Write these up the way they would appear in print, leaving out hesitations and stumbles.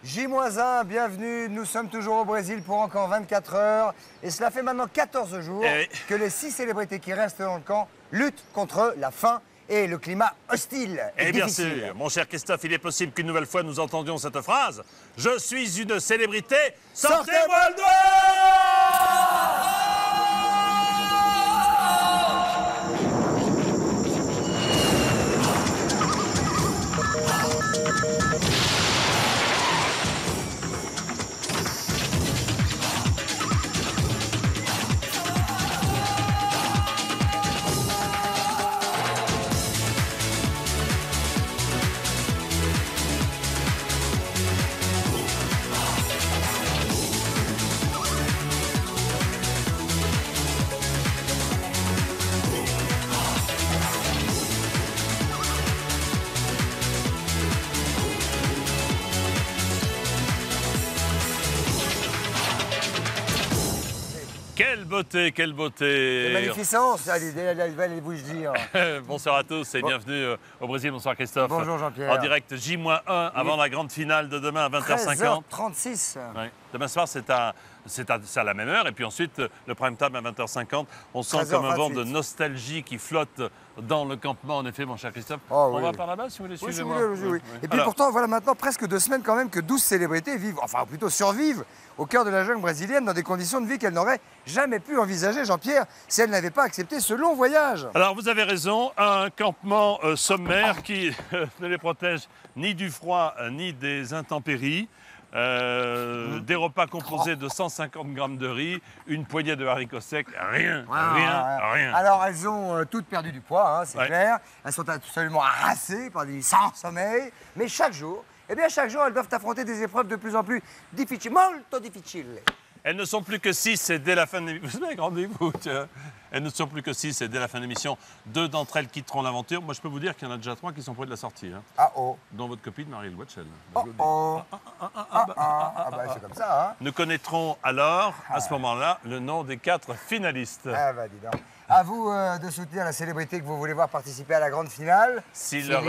J-1, bienvenue. Nous sommes toujours au Brésil pour encore 24 heures. Et cela fait maintenant 14 jours que les 6 célébrités qui restent dans le camp luttent contre la faim et le climat hostile et difficile. Bien sûr, mon cher Christophe, il est possible qu'une nouvelle fois nous entendions cette phrase. Je suis une célébrité, sortez-moi le doigt! Quelle beauté, quelle beauté! Magnificence, allez-vous dire. Bonsoir à tous et bienvenue au Brésil. Bonsoir Christophe. Bonjour Jean-Pierre. En direct J-1 avant la grande finale de demain à 20h50. 13h36. Oui. Demain soir, c'est à la même heure. Et puis ensuite, le prime time à 20h50. On sent comme un vent de nostalgie qui flotte dans le campement. En effet, mon cher Christophe. Oh, on va par là-bas si vous voulez suivre. Oui. Et puis pourtant, voilà maintenant presque 2 semaines quand même que 12 célébrités vivent, enfin plutôt survivent, au cœur de la jungle brésilienne dans des conditions de vie qu'elles n'auraient jamais pu envisager, Jean-Pierre, si elles n'avaient pas accepté ce long voyage. Alors vous avez raison, un campement sommaire qui ne les protège ni du froid ni des intempéries. Des repas composés de 150 grammes de riz, une poignée de haricots secs, rien. Alors elles ont toutes perdu du poids, hein, c'est clair. Elles sont absolument harassées par des sans-sommeil. Mais chaque jour, elles doivent affronter des épreuves de plus en plus difficiles, molto difficiles. Elles ne sont plus que 6 et dès la fin de l'émission... Rendez-vous, tiens. Elles ne sont plus que 6 et dès la fin de l'émission, 2 d'entre elles quitteront l'aventure. Moi, je peux vous dire qu'il y en a déjà 3 qui sont près de la sortie. Hein. Dont votre copine Marielle Watchel. C'est comme ça, hein. Nous connaîtrons alors, à ce moment-là, le nom des 4 finalistes. Ah bah dis donc. À vous de soutenir la célébrité que vous voulez voir participer à la grande finale. Si la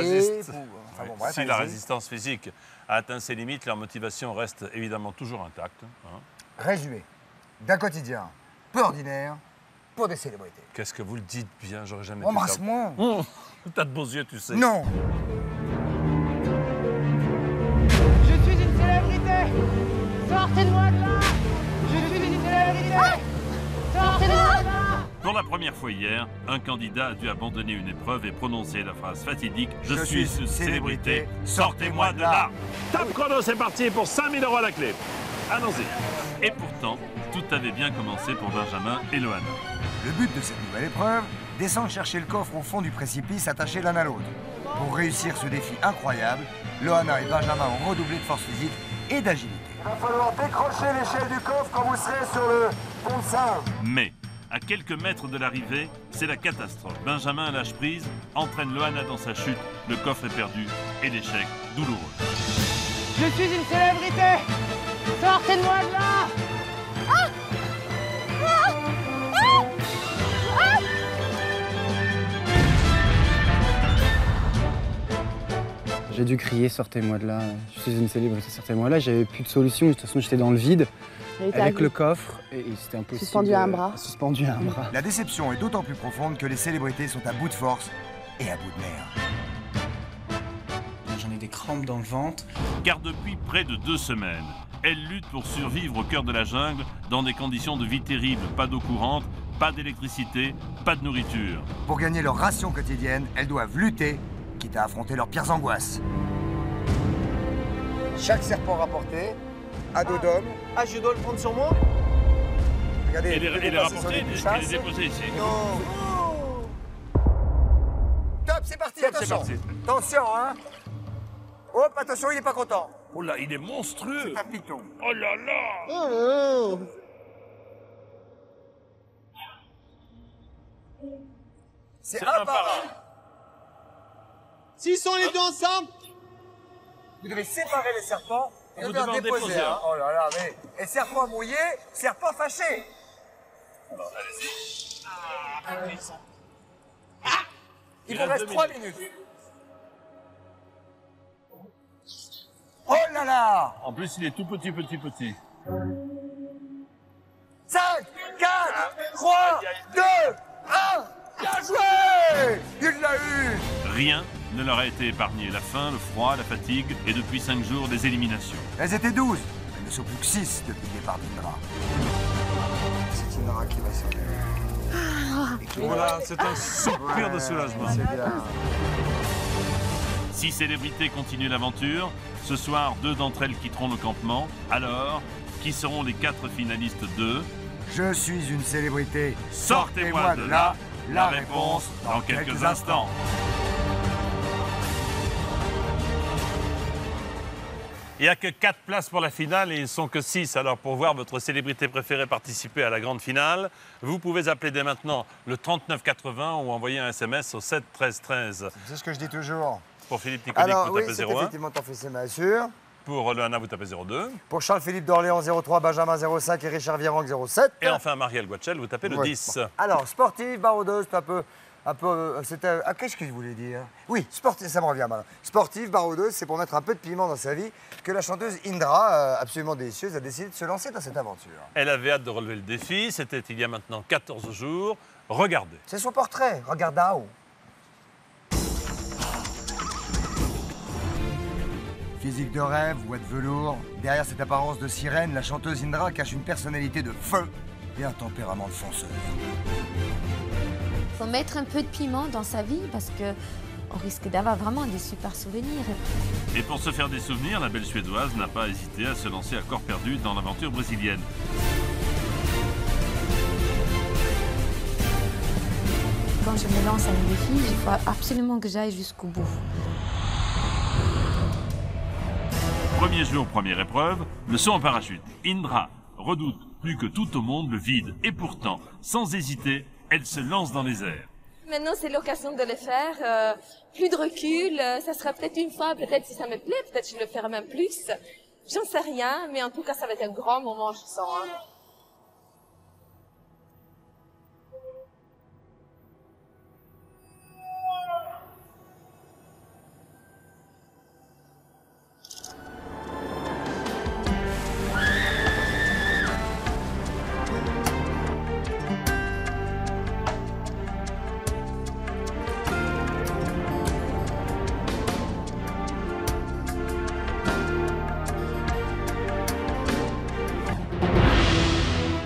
résistance physique a atteint ses limites, leur motivation reste évidemment toujours intacte. Hein. Résumé d'un quotidien peu ordinaire pour des célébrités. Qu'est-ce que vous le dites bien, j'aurais jamais pu Embrasse-moi. T'as de beaux yeux, tu sais. Non. Je suis une célébrité. Sortez-moi de là. Je suis une célébrité. Sortez-moi de là. Pour la première fois hier, un candidat a dû abandonner une épreuve et prononcer la phrase fatidique « Je suis une célébrité, sortez-moi de là !» Top chrono, c'est parti pour 5 000 € à la clé. Allons-y. Et pourtant, tout avait bien commencé pour Benjamin et Loana. Le but de cette nouvelle épreuve, descendre chercher le coffre au fond du précipice attachés l'un à l'autre. Pour réussir ce défi incroyable, Loana et Benjamin ont redoublé de force physique et d'agilité. Il va falloir décrocher l'échelle du coffre quand vous serez sur le pont de Singe. Mais, à quelques mètres de l'arrivée, c'est la catastrophe. Benjamin lâche prise, entraîne Loana dans sa chute, le coffre est perdu et l'échec douloureux. Je suis une célébrité. Sortez-moi de là. J'ai dû crier, sortez-moi de là, je suis une célébrité, sortez-moi de là. J'avais plus de solution, de toute façon j'étais dans le vide, avec le coffre, et c'était impossible. Suspendu à un bras. Suspendu à un bras. La déception est d'autant plus profonde que les célébrités sont à bout de force et à bout de nerfs. J'en ai des crampes dans le ventre. Car depuis près de 2 semaines, elles luttent pour survivre au cœur de la jungle dans des conditions de vie terribles. Pas d'eau courante, pas d'électricité, pas de nourriture. Pour gagner leur ration quotidienne, elles doivent lutter, quitte à affronter leurs pires angoisses. Chaque serpent rapporté, à dos d'homme. Ah, je dois le prendre sur moi? Regardez, Et les rapporter et les déposer. déposer ici. Non. Top, c'est parti, Top, attention. c'est parti. Attention, hein. Hop, attention, il n'est pas content. Oh là, il est monstrueux. C'est un python. Oh là là. C'est un par un. S'ils sont les deux ensemble, Vous devez séparer les serpents et Vous devez en devez en déposer déposer un. un. Oh là là, mais... Et serpent mouillé, serpent fâché. Bon, allez-y. Il vous reste 3 minutes. Oh là là! En plus, il est tout petit. 5, 4, 3, 2, 1, bien joué! Il l'a eu! Rien ne leur a été épargné. La faim, le froid, la fatigue et depuis 5 jours, des éliminations. Elles étaient 12. Elles ne sont plus que 6 depuis le départ d'Indra. C'est Indra qui va s'aider. Voilà, c'est un soupir de soulagement. C'est bien. 6 célébrités continuent l'aventure. Ce soir, 2 d'entre elles quitteront le campement. Alors, qui seront les 4 finalistes de Je suis une célébrité. Sortez-moi de là. La réponse dans quelques instants. Il n'y a que 4 places pour la finale et ils ne sont que 6. Alors pour voir votre célébrité préférée participer à la grande finale, vous pouvez appeler dès maintenant le 3980 ou envoyer un SMS au 7 13 13. C'est ce que je dis toujours. Pour Philippe Nicolic, vous tapez 01. Effectivement, t'en fais, c'est ma sûr. Pour Loana, vous tapez 02. Pour Charles-Philippe d'Orléans, 03, Benjamin, 05 et Richard Vierang, 07. Et enfin Marielle Guachel, vous tapez le 10. Bon. Alors, sportive, baroudeuse, c'est un peu c'était... qu'est-ce que je voulais dire? Oui, sportive, ça me revient maintenant. Sportive, baroudeuse, c'est pour mettre un peu de piment dans sa vie que la chanteuse Indra, absolument délicieuse, a décidé de se lancer dans cette aventure. Elle avait hâte de relever le défi, c'était il y a maintenant 14 jours. Regardez. C'est son portrait, regarde en haut. Physique de rêve, voix de velours. Derrière cette apparence de sirène, la chanteuse Indra cache une personnalité de feu et un tempérament de fonceuse. Il faut mettre un peu de piment dans sa vie parce qu'on risque d'avoir vraiment des super souvenirs. Et pour se faire des souvenirs, la belle Suédoise n'a pas hésité à se lancer à corps perdu dans l'aventure brésilienne. Quand je me lance à un défi, il faut absolument que j'aille jusqu'au bout. Premier jour, première épreuve, le saut en parachute. Indra redoute plus que tout au monde le vide. Et pourtant, sans hésiter, elle se lance dans les airs. Maintenant, c'est l'occasion de le faire. Plus de recul. Ça sera peut-être une fois, peut-être si ça me plaît, peut-être je le ferai même plus. J'en sais rien, mais en tout cas, ça va être un grand moment, je sens. Hein.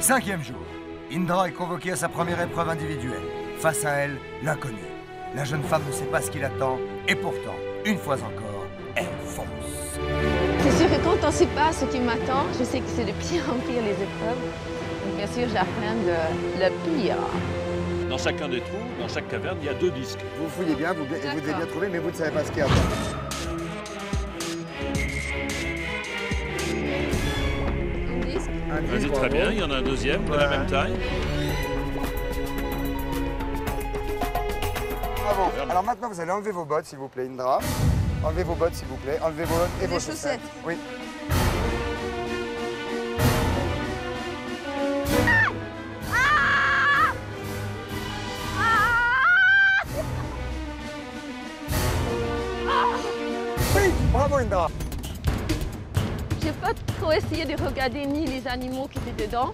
Cinquième jour, Indra est convoquée à sa première épreuve individuelle. Face à elle, l'inconnu. La jeune femme ne sait pas ce qui l'attend, et pourtant, une fois encore, elle fonce. C'est sûr que quand on ne sait pas ce qui m'attend, je sais que c'est de pire en pire les épreuves. Donc bien sûr, j'apprends le pire. Dans chacun des trous, dans chaque caverne, il y a 2 disques. Vous fouillez bien, vous devez bien trouver, mais vous ne savez pas ce qu'il y a. Vas-y, très bien, il y en a un deuxième de la même taille. Bravo. Alors maintenant, vous allez enlever vos bottes, s'il vous plaît, Indra. Enlevez vos bottes, s'il vous plaît. Enlevez vos bottes et vos chaussettes. Oui. Oui, bravo, Indra. J'ai pas trop essayé de regarder ni les animaux qui étaient dedans.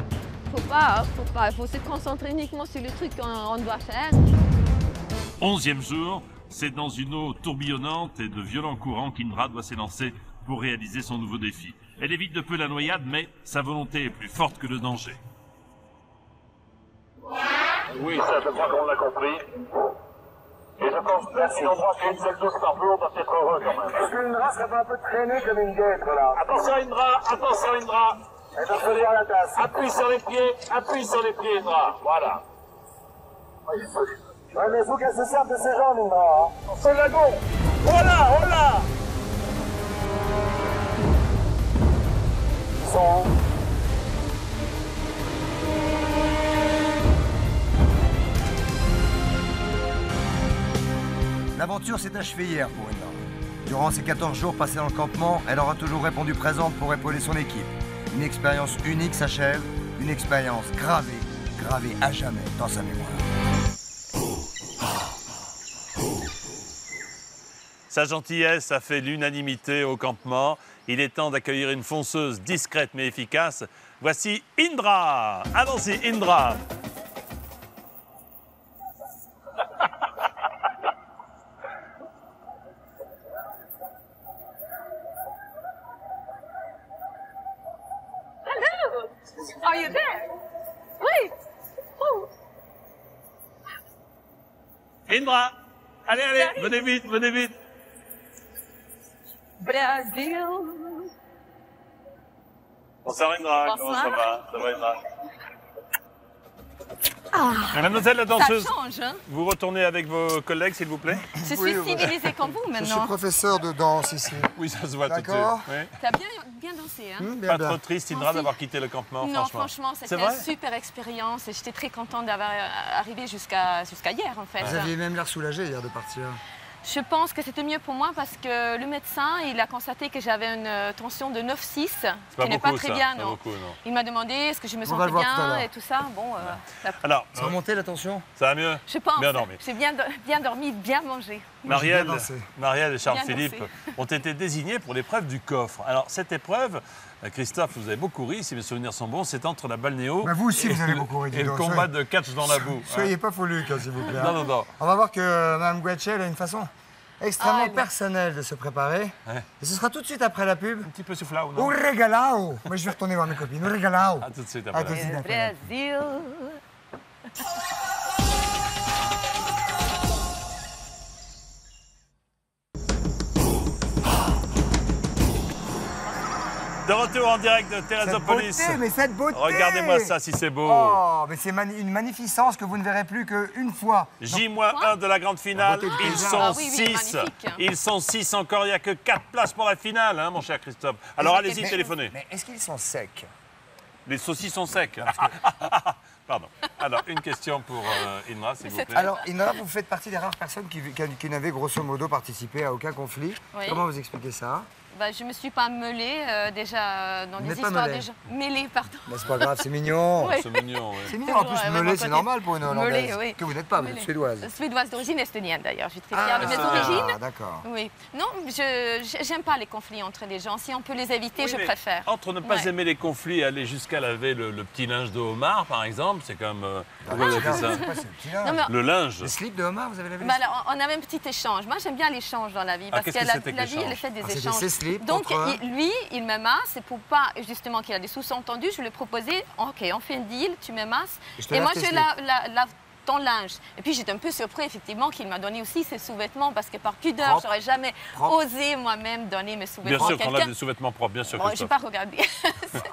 Faut pas. Il faut se concentrer uniquement sur le truc qu'on doit faire. 11e jour, c'est dans une eau tourbillonnante et de violents courants qu'Indra doit s'élancer pour réaliser son nouveau défi. Elle évite de peu la noyade, mais sa volonté est plus forte que le danger. Oui, ça, je crois qu'on l'a compris. Et je pense que si on voit qu'une seule douce par jour, on va être heureux quand même. Est-ce que Indra serait pas un peu traînée comme une guêtre, là? Attention Indra, attention Indra. Elle va se à la tasse. Appuie sur les pieds Indra. Voilà. Ouais, mais il faut qu'elle se serve de ses jambes, Indra. Hein. Sur le lagon. Voilà, voilà. Ils sont... L'aventure s'est achevée hier pour Indra. Durant ces 14 jours passés dans le campement, elle aura toujours répondu présente pour épauler son équipe. Une expérience unique s'achève, une expérience gravée à jamais dans sa mémoire. Sa gentillesse a fait l'unanimité au campement. Il est temps d'accueillir une fonceuse discrète mais efficace. Voici Indra. Allons-y, Indra. Hello. Are you there? Oui. Oh. Indra, allez, allez, venez vite, venez vite. Brésil. Bonsoir Indra, Bonsoir. comment ça va? Ça va Indra? Ah, Mademoiselle la Ça danseuse, change, hein? vous retournez avec vos collègues s'il vous plaît? Je suis civilisée comme vous Je suis maintenant. professeur de danse ici. Oui, ça se voit tout de suite. D'accord. Oui. T'as bien dansé, hein? Bien, Pas bien. trop triste Indra Merci. d'avoir quitté le campement, Non, franchement. franchement, C'est c'était vrai? une super expérience et j'étais très contente d'avoir arrivé jusqu'à hier, en fait. Vous aviez même l'air soulagé hier de partir. Je pense que c'était mieux pour moi parce que le médecin, il a constaté que j'avais une tension de 9,6, C'est ce pas qui n'est beaucoup pas très ça, bien, pas non. beaucoup, non. Il m'a demandé est-ce que je me On va sentais le voir tout à bien l'heure. et tout ça. Bon, Alors, Ça a remonté la tension? ça va mieux? je pense. Bien dormi. J'ai bien dormi, bien mangé. Marielle, bien dansé. Marielle et Bien Charles-Philippe dansé. ont été désignés pour l'épreuve du coffre. Alors, cette épreuve, Christophe, vous avez beaucoup ri, si mes souvenirs sont bons, c'est entre la balnéo Bah, vous aussi, vous avez beaucoup ri, et dis le donc. combat de catch dans la boue. Soyez pas foluque, hein, s'il vous plaît. Non, non, non. On va voir que Mme Guetchel a une façon extrêmement Allez. personnelle de se préparer. Ouais. Et ce sera tout de suite après la pub. Un petit peu soufflao, Un non? regalao. Moi, je vais retourner voir mes copines. Un regalao. À tout de suite À après. tout de suite après. Brésil. De retour en direct de Cette Thérésopolis. beauté, mais cette beauté! Regardez-moi ça, si c'est beau. Oh, mais c'est une magnificence que vous ne verrez plus qu'une fois. J-1 de la grande finale, La beauté du ils paysage. sont Ah oui, oui, 6. magnifique. Ils sont 6 encore, il n'y a que 4 places pour la finale, hein, mon cher Christophe. Alors allez-y, Mais- téléphonez. Mais est-ce qu'ils sont secs? Les saucisses sont secs. Hein, Pardon. Alors, une question pour Indra, s'il vous plaît. Alors, Indra, vous faites partie des rares personnes qui n'avaient grosso modo participé à aucun conflit. Oui. Comment vous expliquez ça? Bah, je me suis pas mêlée déjà dans Vous des n'êtes pas histoires mêlée. déjà. Mêlée, pardon. Mais c'est pas grave, c'est mignon. Oui. C'est mignon, oui. C'est mignon, en plus, Ouais, meulée, mon c'est côté. normal pour une Hollandaise. Meulée, oui. Que vous n'êtes pas, vous êtes Meulée. suédoise. Suédoise d'origine estonienne d'ailleurs, je suis très fière de mes c'est origines. Ah, d'accord. Oui. Non, j'aime pas les conflits entre les gens. Si on peut les éviter, Oui, je mais préfère. Entre ne pas Ouais. aimer les conflits et aller jusqu'à laver le petit linge de homard, par exemple, c'est comme... pourquoi vous avez fait ça? C'est quoi, c'est le petit linge? Non, mais Le linge. Le slip de homard, vous avez lavé? bah, alors, on avait un petit échange. Moi, j'aime bien l'échange dans la vie parce qu'est-ce que que la, c'était que la vie, l'échange? elle est faite des Ah, c'était échanges. ses slips Donc, contre- lui, il me masse et pour pas justement qu'il y a des sous-entendus, je lui ai proposé ok, on fait un deal, tu me masses Et je te et lave moi, tes je slips. lave ton linge. Et puis, j'étais un peu surpris, effectivement, qu'il m'a donné aussi ses sous-vêtements parce que par pudeur, Propre. j'aurais jamais Propre. osé moi-même donner mes Bien sous-vêtements sûr à qu'on quelqu'un. lave des sous-vêtements propres, bien sûr, Bon, j'ai Christophe. pas regardé.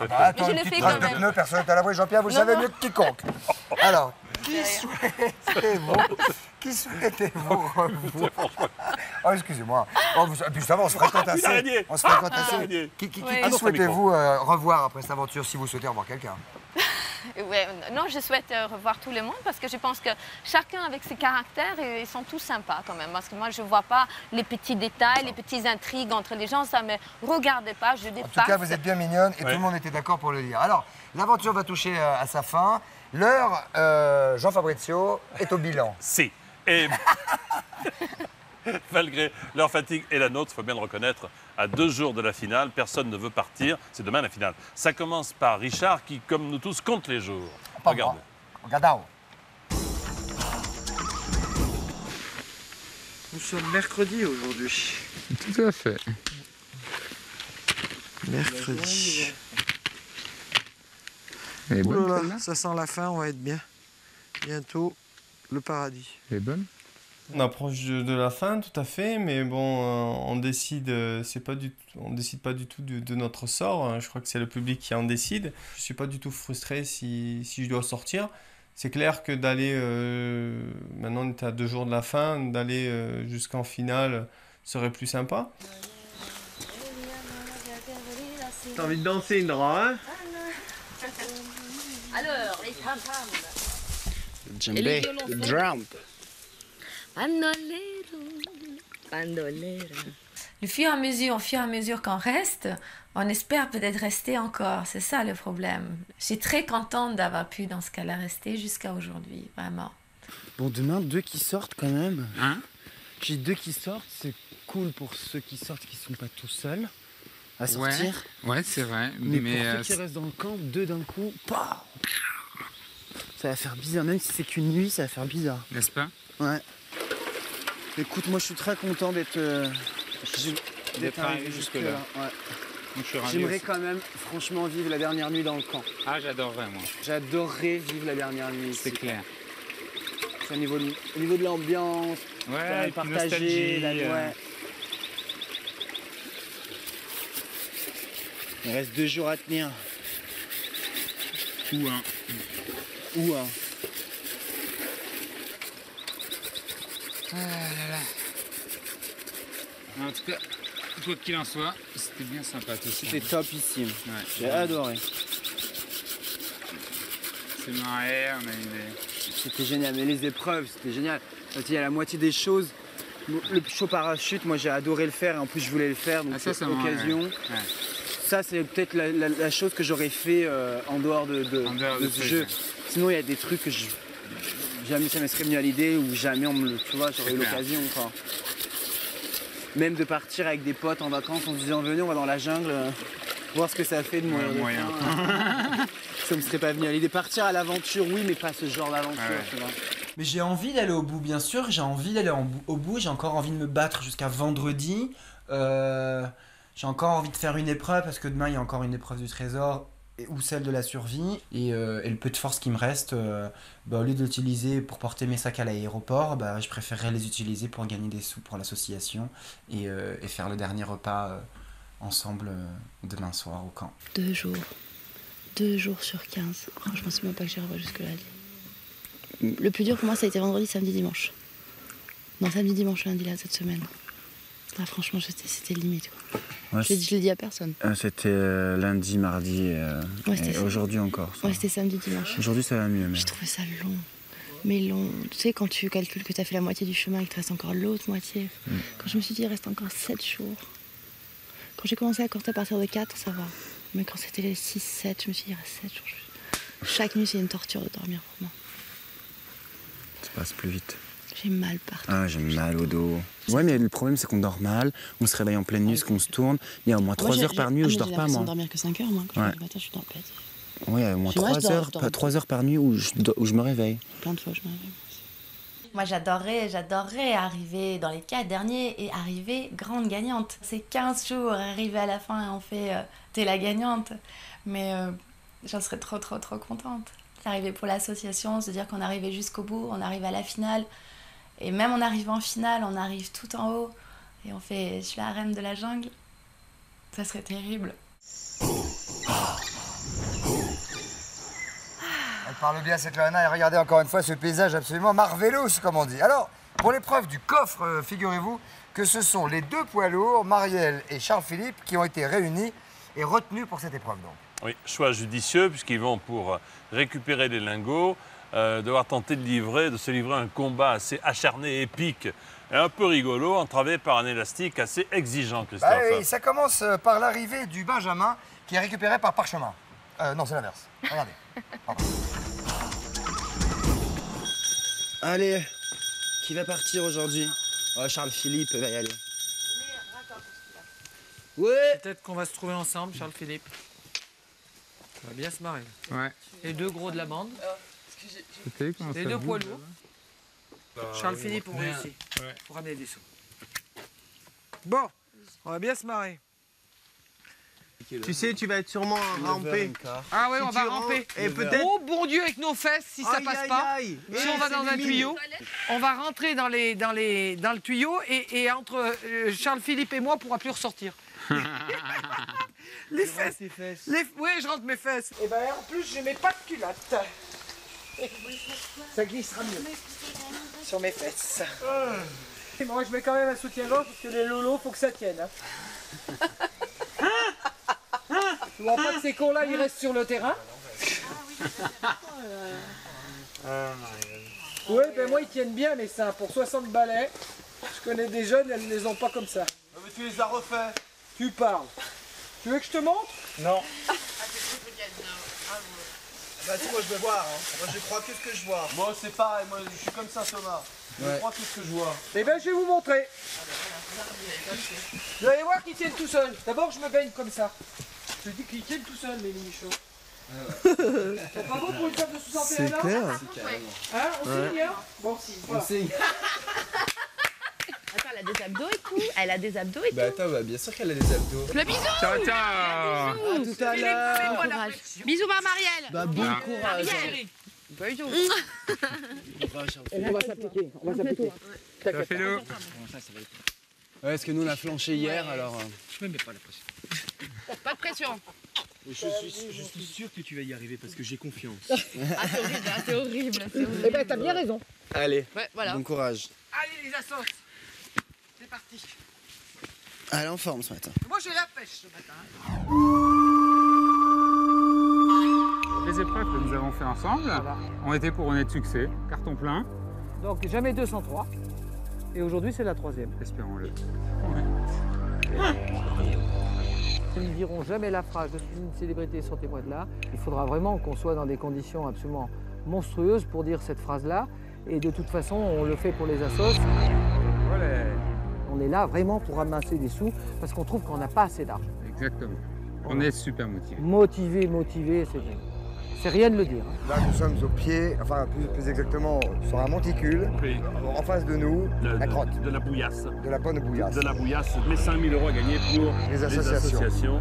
Attends, je une le petite fais trace quand de même. pneu, personne n'est à l'abri. Jean-Pierre, vous le Non, savez non. mieux que quiconque. Alors, qui souhaitez-vous revoir? Oh, excusez-moi. Oh, puis ça va, on se fréquente Une assez. araignée. On se fréquente Ah, assez. araignée. Qui Oui. Ah, non, souhaitez-vous revoir après cette aventure si vous souhaitez revoir quelqu'un? Ouais, non, je souhaite revoir tout le monde parce que je pense que chacun avec ses caractères, ils sont tous sympas quand même. Parce que moi, je ne vois pas les petits détails, les petites intrigues entre les gens. Ça ne me regarde pas, je dépasse. En tout cas, vous êtes bien mignonne et Ouais. tout le monde était d'accord pour le dire. Alors, l'aventure va toucher à sa fin. L'heure, Jean Fabrizio, est au bilan. Si. Et malgré leur fatigue et la nôtre, il faut bien le reconnaître, à 2 jours de la finale, personne ne veut partir. C'est demain la finale. Ça commence par Richard qui, comme nous tous, compte les jours. Regardez. Regardez. Nous sommes mercredi aujourd'hui. Tout à fait. Mercredi. Elle est bonne, Oulala, celle-là? ça sent la fin, on va être bien. Bientôt, le paradis. Elle est bonne. On approche de la fin, tout à fait, mais bon, on décide, on décide pas du tout de notre sort. Hein. Je crois que c'est le public qui en décide. Je suis pas du tout frustré si je dois sortir. C'est clair que d'aller, maintenant on est à 2 jours de la fin, d'aller jusqu'en finale serait plus sympa. T'as envie de danser, Indra, hein? Alors, les tam-tams. Le djembé, le drum. Bandolero. Au fur et à mesure qu'on reste, on espère peut-être rester encore. C'est ça le problème. Je suis très contente d'avoir pu, dans ce cas-là, rester jusqu'à aujourd'hui, vraiment. Bon, demain, 2 qui sortent quand même. Hein? J'ai 2 qui sortent, c'est cool pour ceux qui sortent qui sont pas tout seuls à sortir. Ouais, c'est vrai. Mais pour ceux qui restent dans le camp, 2 d'un coup, ça va faire bizarre. Même si c'est qu'une nuit, ça va faire bizarre. N'est-ce pas? Ouais. Écoute, moi je suis très content d'être arrivé jusque-là. Ouais. J'aimerais quand même franchement vivre la dernière nuit dans le camp. Ah, j'adorerais moi. J'adorerais vivre la dernière nuit. C'est clair. Au niveau de l'ambiance, ouais, partager, ouais. Il reste 2 jours à tenir. Ou un. Ah là là. En tout cas, quoi qu'il en soit, c'était bien sympa tout ça. C'était topissime. Ouais. J'ai adoré. C'est marré, on a eu des... C'était génial, mais les épreuves, c'était génial. Il y a la moitié des choses. Le saut parachute, moi j'ai adoré le faire et en plus je voulais le faire, donc c'est l'occasion. Ouais. Ça c'est peut-être la chose que j'aurais fait en dehors de ce jeu. Ouais. Sinon il y a des trucs que jamais ça me serait venu à l'idée ou jamais j'aurais eu l'occasion. Même de partir avec des potes en vacances en se disant venez on va dans la jungle, voir ce que ça fait de mourir de faim. Ça me serait pas venu à l'idée. Partir à l'aventure, oui, mais pas ce genre d'aventure. Tu vois. Mais j'ai envie d'aller au bout, bien sûr. J'ai envie d'aller au bout. J'ai encore envie de me battre jusqu'à vendredi. J'ai encore envie de faire une épreuve parce que demain il y a encore une épreuve du trésor ou celle de la survie. Et le peu de force qui me reste, au lieu de l'utiliser pour porter mes sacs à l'aéroport, je préférerais les utiliser pour gagner des sous pour l'association et faire le dernier repas ensemble demain soir au camp. 2 jours. 2 jours sur 15. Je pense même pas que j'irai jusque-là. Le plus dur pour moi, ça a été vendredi, samedi, dimanche. Non, samedi, dimanche, lundi, là, cette semaine. Là, franchement, c'était limite, quoi. Ouais, je l'ai dit à personne. C'était lundi, mardi et aujourd'hui encore. Ouais, c'était samedi, dimanche. Aujourd'hui, ça va mieux. J'ai trouvé ça long. Mais long. Tu sais, quand tu calcules que tu as fait la moitié du chemin et qu'il te reste encore l'autre moitié. Quand je me suis dit, il reste encore 7 jours. Quand j'ai commencé à compter à partir de 4, ça va. Mais quand c'était les 6, 7, je me suis dit, il reste 7 jours. Chaque nuit, c'est une torture de dormir pour moi. Ça passe plus vite. J'ai mal partout. Ah, j'ai mal au dos. Ouais, mais le problème, c'est qu'on dort mal, on se réveille en pleine nuit, qu'on se tourne. Il y a au moins 3 heures par nuit où je dors pas, moi. J'ai l'impression de dormir que 5 heures, moi. Quand je me matin, je suis dans le pète. Ouais, il y a au moins 3 heures par nuit où je me réveille. Plein de fois, je me réveille. Moi, j'adorerais arriver dans les 4 derniers et arriver grande gagnante. C'est 15 jours, arriver à la fin et on fait t'es la gagnante. Mais j'en serais trop contente. D'arriver pour l'association, se dire qu'on arrivait jusqu'au bout, on arrive à la finale. Et même en arrivant en finale, on arrive tout en haut et on fait « je suis la reine de la jungle ». Ça serait terrible. Elle parle bien cette Loana et regardez encore une fois ce paysage absolument marvelous, comme on dit. Alors, pour l'épreuve du coffre, figurez-vous que ce sont les 2 poids lourds, Marielle et Charles-Philippe, qui ont été réunis et retenus pour cette épreuve. Donc. Oui, choix judicieux puisqu'ils vont pour récupérer les lingots, devoir tenter de se livrer un combat assez acharné, épique et un peu rigolo, entravé par un élastique assez exigeant, Christophe. Oui, ça commence par l'arrivée du Benjamin qui est récupéré par Parchemin. Non, c'est l'inverse. Regardez. Allez, qui va partir aujourd'hui? Charles-Philippe va y aller. Ouais. Peut-être qu'on va se trouver ensemble, Charles-Philippe. On va bien se marrer. Ouais. Les 2 gros de la bande. Les 2 poids lourds. Charles-Philippe, on réussit. Ouais. Pour ramener des sous. Bon, on va bien se marrer. Tu sais, tu vas être sûrement rampé. Ah ouais, on va ramper. Et peut-être... Oh bon Dieu, avec nos fesses, si ça passe pas. Si on va dans un tuyau, on va rentrer dans le tuyau et entre Charles-Philippe et moi, on ne pourra plus ressortir. Les fesses. Oui, je rentre mes fesses. Et ben en plus, je mets pas de culotte. Ça glissera mieux sur mes fesses. Moi, je mets quand même un soutien-gorge parce que les lolos, faut que ça tienne. Tu vois pas que ces cons-là, ils restent sur le terrain? Oui, ben moi, ils tiennent bien mes seins. Pour 60 balais, je connais des jeunes, elles ne les ont pas comme ça. Mais tu les as refaits. Tu parles. Tu veux que je te montre? Non. Bah si, moi je vais voir. Moi je crois que ce que je vois. Moi c'est pareil, moi je suis comme ça, Thomas. Je crois tout ce que je vois. Eh bien, je vais vous montrer. Vous allez voir qu'ils tiennent tout seuls. D'abord, je me baigne comme ça. Je dis qu'ils tiennent tout seuls, mes mini-chauds. C'est pas bon pour une femme de 61 ans? C'est clair. Hein, on signe, hein? Bon, voilà. On signe. Attends, elle a des abdos et tout. Elle a des abdos et tout. Bah attends, bah, bien sûr qu'elle a des abdos. Le bisou. Ciao, ciao. À tout à l'heure. Bon courage. Bisous, ma Marielle. Bah bon courage. Marielle. Pas du tout. On va s'appliquer. On va s'appliquer. Ça fait l'eau. Ouais, parce que nous on a flanché hier alors. Je me mets pas la pression. Pas de pression. Je suis sûr que tu vas y arriver parce que j'ai confiance. Ah, c'est horrible, c'est horrible. Eh ben, t'as bien raison. Allez, Ouais, voilà. bon courage. Allez, les assos. C'est parti. Elle est en forme ce matin. Moi, j'ai la pêche ce matin. Les épreuves que nous avons fait ensemble ont été couronnés de succès. Carton plein. Donc, jamais 203. Et aujourd'hui, c'est la 3e. Espérons-le. Ils ne diront jamais la phrase « Je suis une célébrité, sortez-moi de là ». Il faudra vraiment qu'on soit dans des conditions absolument monstrueuses pour dire cette phrase-là. Et de toute façon, on le fait pour les assos. Voilà. On est là vraiment pour ramasser des sous parce qu'on trouve qu'on n'a pas assez d'argent. Exactement. On est super motivés. Motivé, c'est rien de le dire. Là, nous sommes au pied, enfin plus exactement sur un monticule. Oui. En face de nous, la crotte. De la bouillasse. De la bonne bouillasse. De la bouillasse. Mais 5 000 € à gagner pour les associations.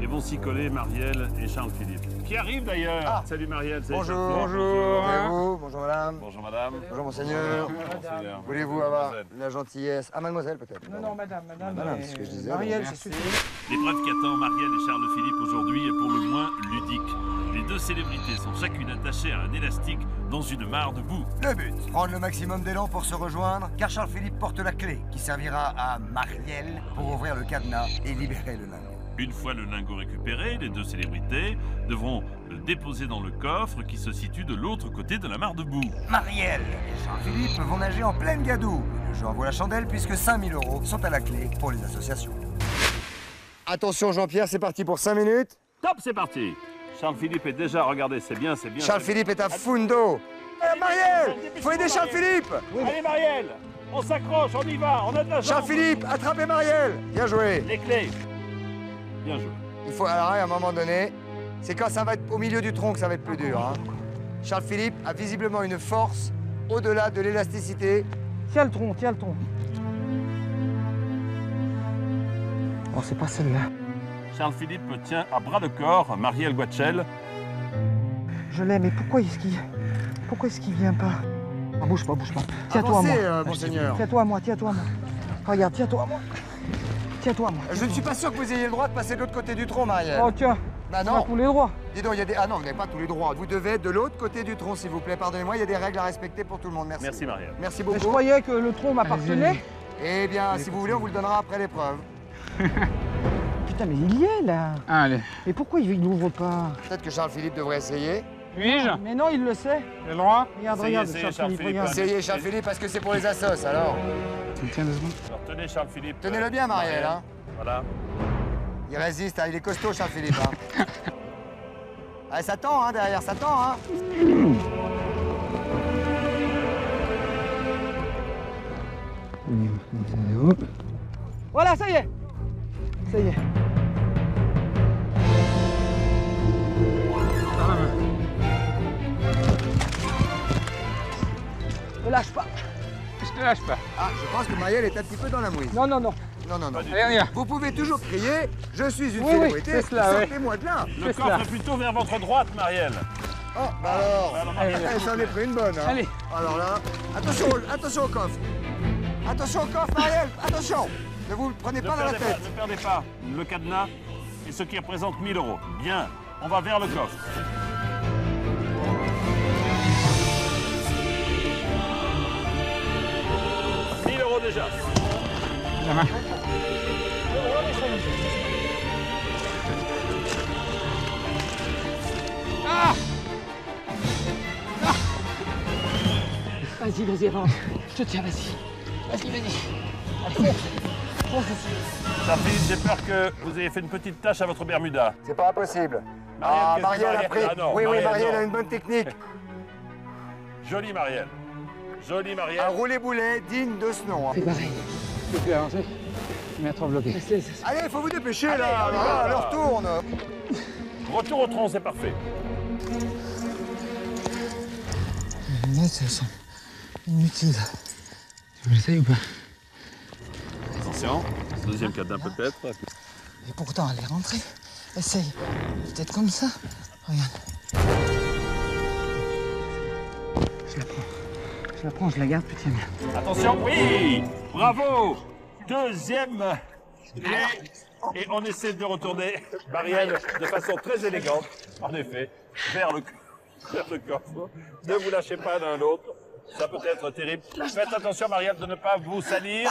Et vont s'y coller Marielle et Charles-Philippe. Qui arrive d'ailleurs. Ah. Salut Marielle. Salut Bonjour. Charles-Philippe. Bonjour. Bonjour madame. Bonjour madame. Bonjour monseigneur. Monseigneur. Voulez-vous avoir la gentillesse? Ah, mademoiselle peut-être. Non, madame. Madame, c'est ce que je disais. Marielle, donc. c'est suffit. L'épreuve qu'attend Marielle et Charles-Philippe aujourd'hui est pour le moins ludique. Les deux célébrités sont chacune attachées à un élastique dans une mare de boue. Le but, prendre le maximum d'élan pour se rejoindre, car Charles-Philippe porte la clé qui servira à Marielle pour ouvrir le cadenas et libérer le lingot. Une fois le lingot récupéré, les deux célébrités devront le déposer dans le coffre qui se situe de l'autre côté de la mare de boue. Marielle et Charles-Philippe vont nager en pleine gadoue. Le jeu envoie la chandelle puisque 5 000 € sont à la clé pour les associations. Attention Jean-Pierre, c'est parti pour 5 minutes. Top, c'est parti. Charles-Philippe est déjà, regardez, c'est bien. Charles-Philippe est à fundo. Marielle, il faut aider Charles-Philippe. Allez Marielle, on s'accroche, on y va, on a de la chance. Charles-Philippe, attrapez Marielle. Bien joué. Les clés. Bien joué. Il faut, alors à un moment donné, c'est quand ça va être au milieu du tronc que ça va être plus dur. Hein. Charles-Philippe a visiblement une force au-delà de l'élasticité. Tiens le tronc. Oh, c'est pas celle-là. Charles-Philippe tient à bras le corps Marielle Guachel. Je l'ai, mais pourquoi est-ce qu'il vient pas? Ah, bouge pas. Tiens-toi à moi. Monseigneur. Tiens-toi à moi. Regarde, tiens-toi à moi. Je ne suis pas sûr que vous ayez le droit de passer de l'autre côté du tronc, Marielle. Oh tiens, bah on a tous les droits. Dis donc, il y a des... Ah non, vous n'avez pas tous les droits. Vous devez être de l'autre côté du tronc, s'il vous plaît. Pardonnez-moi, il y a des règles à respecter pour tout le monde. Merci. Merci Marielle. Merci beaucoup. Mais je croyais que le tronc m'appartenait. Eh bien, si vous voulez, on vous le donnera après l'épreuve. Putain, mais il y est là. Allez. Mais pourquoi il n'ouvre pas? Peut-être que Charles-Philippe devrait essayer. Puis-je? Mais non, il le sait. J'ai le droit? Regarde, Charles-Philippe, regarde. Essayez Charles-Philippe parce que c'est pour les assos, alors. Tiens 2 secondes. Alors tenez Charles-Philippe. Tenez-le bien, Marielle. Hein. Voilà. Il résiste, hein, il est costaud, Charles-Philippe. Hein. Ah, ça tend, hein, derrière, ça tend, hein. Voilà, ça y est. Ne lâche pas. Je te lâche pas. Ah, je pense que Marielle est un petit peu dans la mouise. Non. Non. Allez, on y va. Vous pouvez toujours crier « Je suis une Oui, célébrité, c'est cela, sortez-moi de là !» Le coffre est plutôt vers votre droite, Marielle. Oh, bah alors, Allez, ça en est pris une bonne. Hein. Allez. Alors là, attention au coffre. Attention au coffre, Marielle, attention. Ne vous le prenez pas dans la tête. Ne perdez pas le cadenas et ce qui représente 1 000 €. Bien, on va vers le coffre. Déjà. La main. Ah. Vas-y, rentre. Je te tiens, vas-y. Allez, Charles-Philippe, j'ai peur que vous ayez fait une petite tache à votre Bermuda. C'est pas impossible. Marielle Marielle a pris. Ah non, oui, Marielle Marielle a une bonne technique. Jolie Marielle. Joli, Marielle. Un roulé-boulet digne de ce nom. C'est pareil. C'est plus avancé. Mais trop bloqué. Allez, il faut vous dépêcher là, l'heure tourne. Retour au tronc, c'est parfait. Les lunettes, elles sont inutiles. Tu l'essayes ou pas? Attention, deuxième cadenas peut-être. Et pourtant, elle est rentrée. Essaye. Peut-être comme ça. Regarde. Je la prends, je la garde, tu tiens bien. Attention, oui. Bravo. Deuxième. Et on essaie de retourner Marielle de façon très élégante, en effet, vers le coffre. Ne vous lâchez pas l'un l'autre, ça peut être terrible. Faites attention, Marielle, de ne pas vous salir.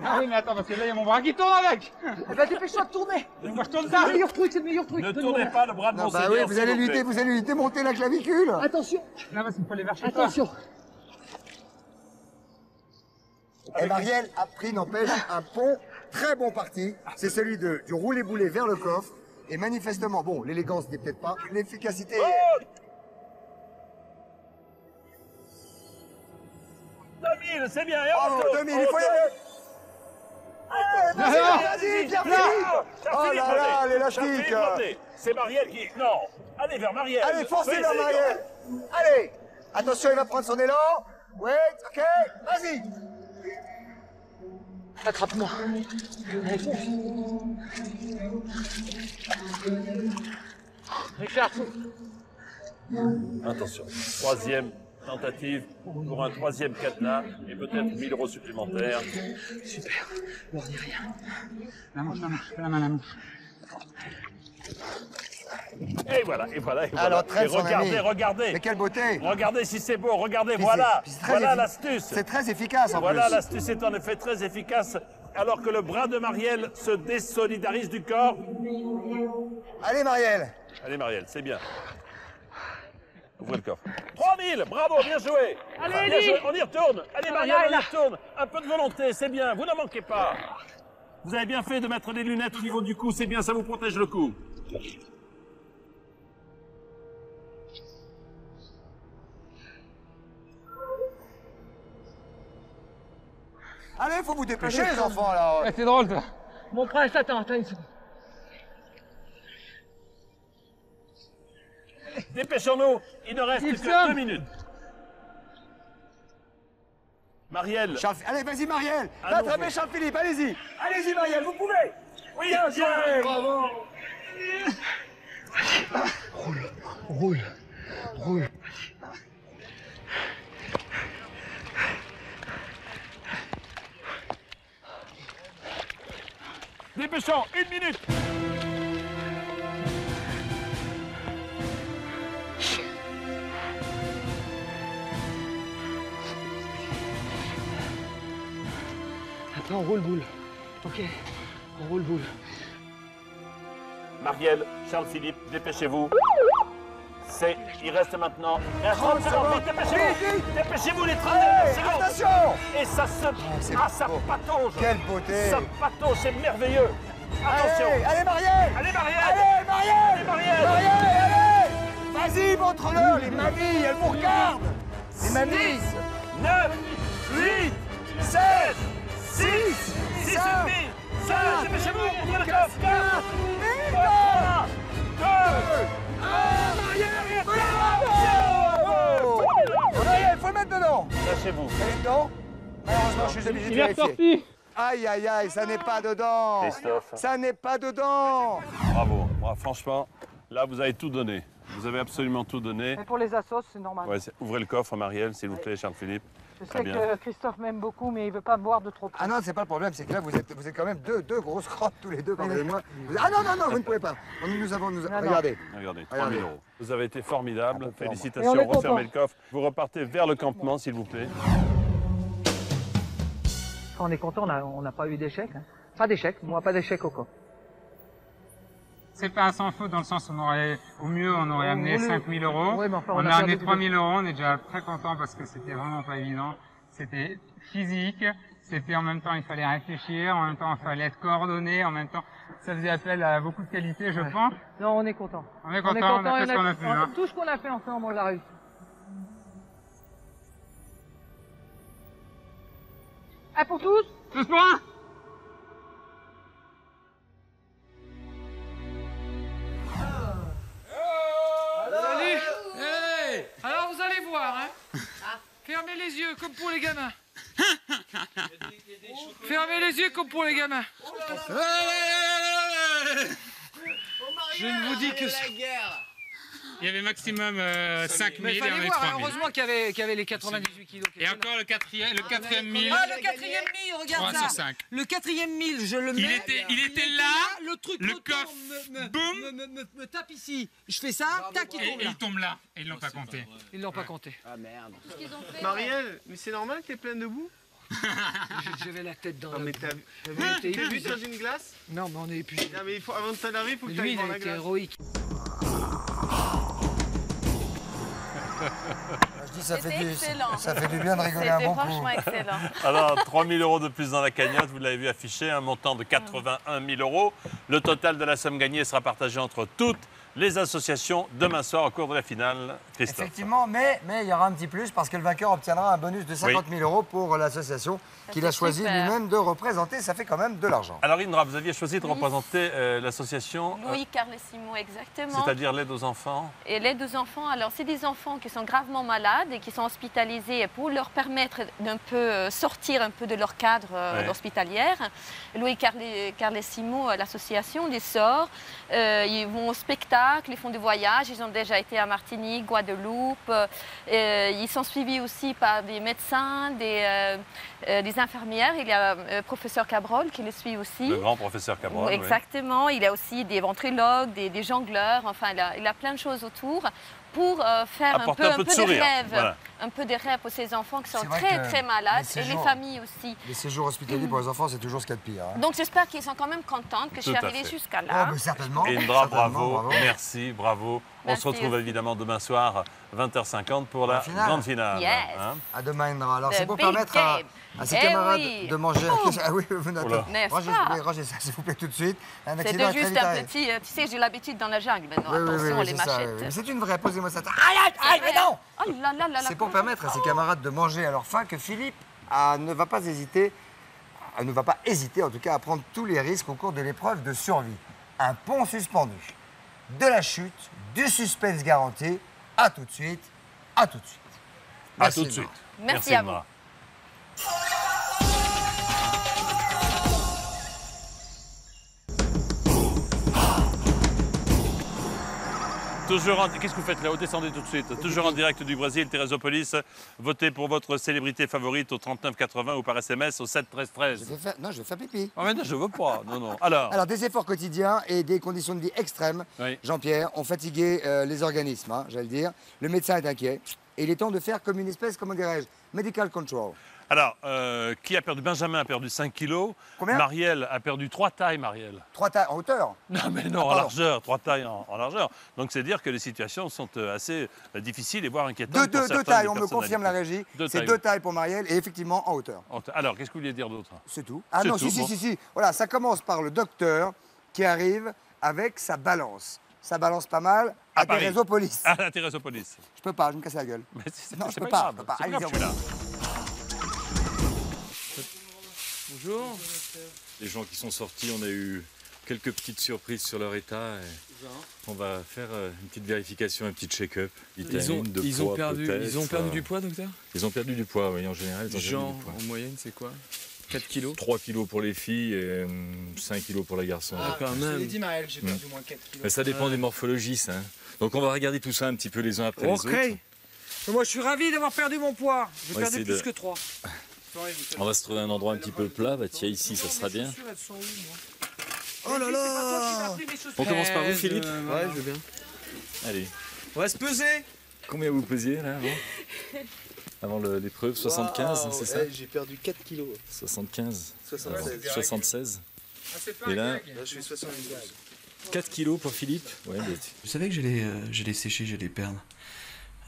Ah oui, mais attends, parce que là, il y a mon bras qui tourne avec. Eh ben, dépêche-toi de tourner. Moi, je tourne C'est ça. le meilleur truc, c'est le meilleur truc. Ne tournez pas le bras de mon Bah seigneur, oui, s'il vous plaît. vous allez lui démonter la clavicule. Attention. Non, parce qu'il faut aller vers chez toi. Attention. Et Marielle a pris, n'empêche, un pont très bon parti. C'est celui du roulé-boulet vers le coffre. Et manifestement, bon, l'élégance n'est peut-être pas, l'efficacité... Oh 2000, c'est bien. Oh, 2000, il faut y aller. Vas-y, Pierre-Philippe. Oh là là, l'élastique. C'est Marielle qui... Non, allez vers Marielle. Allez, foncez vers Marielle. Allez. Attention, il va prendre son élan. Wait, ok, vas-y. Attrape-moi. Allez, fonce. Richard, Attention, troisième tentative pour un troisième cadenas et peut-être 1000 € supplémentaires. Super, ne dis rien. La manche, fais la main, la manche. Et voilà, et voilà, et voilà. Alors, très et regardez. Mais quelle beauté. Regardez si c'est beau, regardez, voilà. Voilà l'astuce. C'est très efficace en plus. Voilà, l'astuce est en effet très efficace, alors que le bras de Marielle se désolidarise du corps. Allez, Marielle. Allez, Marielle, c'est bien. Ouvrez le coffre. 3000, bravo, bien joué. Allez, bien Elie. joué. On y retourne. Allez, Marielle, on y là. retourne. Un peu de volonté, c'est bien, vous ne manquez pas. Vous avez bien fait de mettre les lunettes au niveau du cou, c'est bien, ça vous protège le cou. Allez, faut vous dépêcher, les enfants, là. C'est drôle, ça. Mon prince, attends une seconde. Dépêchons-nous, il ne reste que 2 minutes. Marielle. Allez, vas-y, Marielle. À Attrapez nouveau. Charles-Philippe, allez-y. Allez-y, Marielle, vous pouvez. Oui, Bien joué, bravo. Roule. Dépêchons, 1 minute. Après, on roule boule. Ok, on roule boule. Marielle, Charles-Philippe, dépêchez-vous. Il reste maintenant 30 secondes, secondes. dépêchez-vous. Dépêchez-vous les 30 dernières secondes. Attention. Et ça se... ça patauge. Quelle beauté. Ça patauge, c'est merveilleux. Attention. Allez, Marielle. Allez, Marielle. Allez, Marielle. Allez, Marielle. Marielle, allez. Vas-y, montre-leur, les mamies, elles vous regardent. Les mamies. 9, 8, 7, 6, 6 et demi, 5, dépêchez-vous, ouvrez le coffre, 4, 3, 2, 1, Marielle, Bravo. Marielle, faut le mettre dedans. lâchez-vous. Elle est dedans. Malheureusement, je suis obligé de Il est vérifier. ressorti. Aïe, aïe, aïe, ça n'est pas dedans. Christophe. Ça n'est pas dedans. Bravo, franchement, là vous avez tout donné. Vous avez absolument tout donné. Mais pour les assos, c'est normal. Ouais, ouvrez le coffre, Marielle, s'il vous plaît, Charles-Philippe. Je Très sais bien. que Christophe m'aime beaucoup, mais il veut pas boire de trop près. Ah non, c'est pas le problème, c'est que là, vous êtes quand même deux grosses crottes tous les deux, pardonnez-moi. Ah non, non, non, vous ne pouvez pas. Nous avons... Regardez. Regardez, 3 000 €. Vous avez été formidable. Et on Félicitations, est content. refermez le coffre. Vous repartez vers le campement, s'il vous plaît. Quand on est content, on n'a pas eu d'échec. Hein. Pas d'échec, moi pas d'échec au coq. C'est pas sans faute dans le sens où au mieux, on aurait amené 5 000 €. Oui, mais enfin, on a a amené perdu 3 000 €, on est déjà très content parce que c'était vraiment pas évident. C'était physique, c'était en même temps, il fallait réfléchir, en même temps, il fallait être coordonné, en même temps, ça faisait appel à beaucoup de qualités, je pense. Non, on est content. On est content, on a fait ce qu'on a fait. Hein. Tout ce qu'on a fait ensemble, on l'a réussi. Un pour tous? Tous pour un. Salut. Hey. Alors vous allez voir, hein. Fermez les yeux comme pour les gamins. Fermez les yeux comme pour les gamins. Je ne vous dis que ça. Il y avait maximum 5000 Mais et fallait on est voir, 3000. heureusement qu'il y avait les 98 kilos. Et encore le quatrième 1000. Ah, le quatrième 1000, regarde 3 ça. sur 5. Le quatrième 1000, je le mets. Il était là, le truc le retourne, coffre, boum. me tape ici. Je fais ça, tac, il tombe Et là. il tombe là. Et ils l'ont pas compté. Ils l'ont pas compté. Ah merde. Marielle, mais c'est normal que t'es pleine de boue? J'avais la tête dans Non, la mais boue. t'as vu dans une glace? Non, mais on est épuisé. Non, mais avant de t'en arriver, il faut que Lui, t'ailles il voir a la été glace. héroïque. Je dis, ça fait, C'était du, excellent. ça fait du bien de rigoler un C'était bon coup. franchement excellent. Alors, 3 000 € de plus dans la cagnotte, vous l'avez vu affiché, un montant de 81 000 €. Le total de la somme gagnée sera partagé entre toutes les associations demain soir au cours de la finale. Christophe. Effectivement, mais il y aura un petit plus parce que le vainqueur obtiendra un bonus de 50 000 € pour l'association qu'il a choisi super. lui-même de représenter. Ça fait quand même de l'argent. Alors, Indra, vous aviez choisi de représenter l'association, Louis Carlesimo, exactement. c'est-à-dire l'aide aux enfants. Et l'aide aux enfants, alors c'est des enfants qui sont gravement malades et qui sont hospitalisés pour leur permettre d'un peu sortir un peu de leur cadre hospitalière. Louis Carlesimo, l'association, les sort, ils vont au spectacle, ils font des voyages, ils ont déjà été à Martinique, Guadeloupe, ils sont suivis aussi par des médecins, des infirmières. Il y a le professeur Cabrol qui les suit aussi. Le grand professeur Cabrol. Oui, exactement. Il y a aussi des ventriloques, des jongleurs, enfin il a plein de choses autour pour faire Apporter un peu de sourire. des rêves. Voilà. Un peu des rêves pour ces enfants qui sont C'est vrai très que très malades les et les séjours- familles aussi. Les séjours hospitaliers pour les enfants, c'est toujours ce qu'il y a de pire. Hein. Donc j'espère qu'ils sont quand même contents que je suis Tout à arrivée fait. jusqu'à là. Oh, mais certainement. Indra, Certainement, bravo. Merci, bravo. On Merci se retrouve aussi. évidemment demain soir, 20h50 pour la finale. grande finale. Yes. hein. À demain, Indra. Alors, The c'est pour big permettre à game. ses Eh camarades oui. de manger. Oh. Ah oui, vous notez. Oula. N'est-ce Rangez, pas? oui, rangez ça, s'il vous plaît, tout de suite. Un accident C'était est très juste vite un arrivé. petit... Tu sais, j'ai l'habitude dans la jungle maintenant. Oui, oui, Attention, oui, les c'est ça, machettes. oui. Mais c'est une vraie, posez-moi ça. Aïe, aïe, aïe, mais non. Oh là là là là. C'est pour permettre à ses camarades de manger à leur faim que Philippe ne va pas hésiter en tout cas à prendre tous les risques au cours de l'épreuve de survie. Un pont suspendu, de la chute, du suspense garanti. À tout de suite, à tout de suite. À Merci, tout de Indra. suite. Merci à vous. Indra. Qu'est-ce que vous faites là-haut? Descendez tout de suite. Toujours en direct du Brésil, Thérésopolis. Votez pour votre célébrité favorite au 3980 ou par SMS au 7 13 13. Non, je vais faire pipi. Oh, mais non, je veux pas. Non, non. Alors, des efforts quotidiens et des conditions de vie extrêmes, Oui. Jean-Pierre, ont fatigué les organismes, hein, j'allais le dire. Le médecin est inquiet. Et il est temps de faire comme une espèce, comment dirais-je, medical control. qui a perdu? Benjamin a perdu 5 kilos. Combien? Marielle a perdu 3 tailles, Marielle. 3 tailles en hauteur. Non, mais non, en largeur. 3 tailles en largeur. Donc, c'est dire que les situations sont assez difficiles et voire inquiétantes. pour Deux certaines tailles, des on me confirme la régie. Deux C'est tailles. 2 tailles pour Marielle et effectivement en hauteur. Alors, qu'est-ce que vous vouliez dire d'autre? C'est tout. Ah C'est non, tout, bon. si. Voilà, ça commence par le docteur qui arrive avec sa balance. Ça balance pas mal à Paris. Thérésopolis. À la Thérésopolis. Je peux pas, je vais me casser la gueule. Mais c'est Non, c'est je peux pas pas. grave. Je peux pas. C'est pas Allez, grave, je suis là. Bonjour. Les gens qui sont sortis, on a eu quelques petites surprises sur leur état. Et on va faire une petite vérification, un petit check-up. Ils ont perdu du poids, docteur? Ils ont perdu du poids, oui, en général. Ils ont Genre, perdu du poids. en moyenne, c'est quoi? 4 kilos? 3 kilos pour les filles et 5 kilos pour les garçons. Ah, quand même. Je l'ai dit, Maël, j'ai perdu moins 4 kilos. Mais ça dépend des morphologies, ça. hein. Donc on va regarder tout ça un petit peu les uns après les autres. Moi, je suis ravi d'avoir perdu mon poids. J'ai On va perdu essayer plus de- que 3. On va se trouver un endroit un petit peu plat. Bah tiens, ici, ça sera bien. Oh là là. On commence par vous, Philippe? Ouais, je veux bien. Allez. On va se peser. Combien vous pesiez, là, avant l'épreuve? 75, c'est ça? J'ai perdu 4 kilos. 75. 76. 76. Ah, Et là, Là, je fais 72. 4 kilos pour Philippe. Ouais, bah, Vous savez que j'allais sécher, j'allais perdre.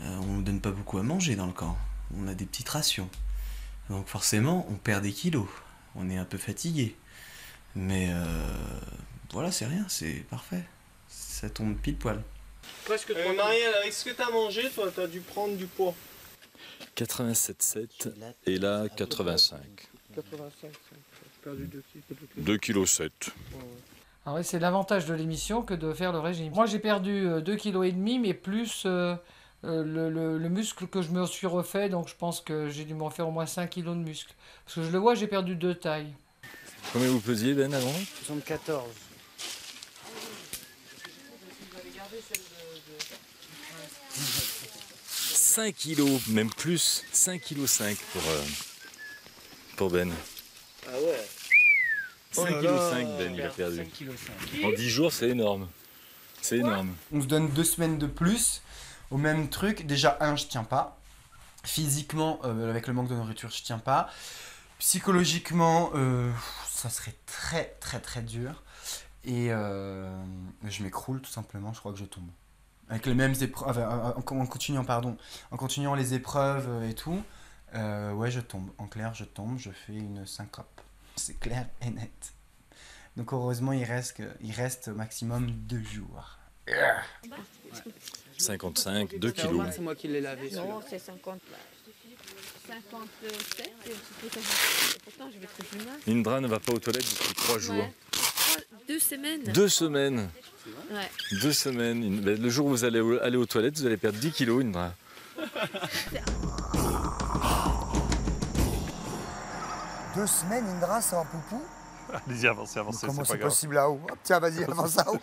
On ne donne pas beaucoup à manger dans le camp. On a des petites rations. Donc forcément, on perd des kilos. On est un peu fatigué. Mais voilà, c'est rien, c'est parfait. Ça tombe pile poil. Presque Marielle, avec ce que t'as mangé, toi, t'as dû prendre du poids. 87,7 et là 85. 85, j'ai perdu 2,7 kg. Ah ouais, c'est l'avantage de l'émission que de faire le régime. Moi, j'ai perdu 2,5 kg, mais plus le muscle que je me suis refait, donc je pense que j'ai dû me refaire au moins 5 kg de muscle. Parce que je le vois, j'ai perdu 2 tailles. Combien vous pesiez, Ben, avant? 74. 5 kilos, même plus, 5,5 kg pour Ben. Ah ouais. 5,5 kg Ben, il a perdu. 5,5 kg. En 10 jours, c'est énorme. C'est énorme. On se donne 2 semaines de plus au même truc. Déjà, je tiens pas. Physiquement, avec le manque de nourriture, je tiens pas. Psychologiquement, ça serait très dur. Et je m'écroule tout simplement, je crois que je tombe. Avec les mêmes épreuves, en continuant les épreuves et tout, ouais, je tombe. En clair, je tombe, je fais une syncope. C'est clair et net. Donc heureusement, il reste au maximum 2 jours. 55, 2 kilos. C'est moi qui l'ai lavé. Non, c'est 50. 57. Pourtant, je vais être génial. Indra ne va pas aux toilettes depuis 3 jours. 2 semaines. 2 semaines. Ouais. 2 semaines. Le jour où vous allez aller aux toilettes, vous allez perdre 10 kilos, Indra. Deux semaines, Indra, c'est un poupou? Allez-y, avancez, c'est comment pas c'est grave. possible là-haut? Tiens, vas-y, avance là-haut.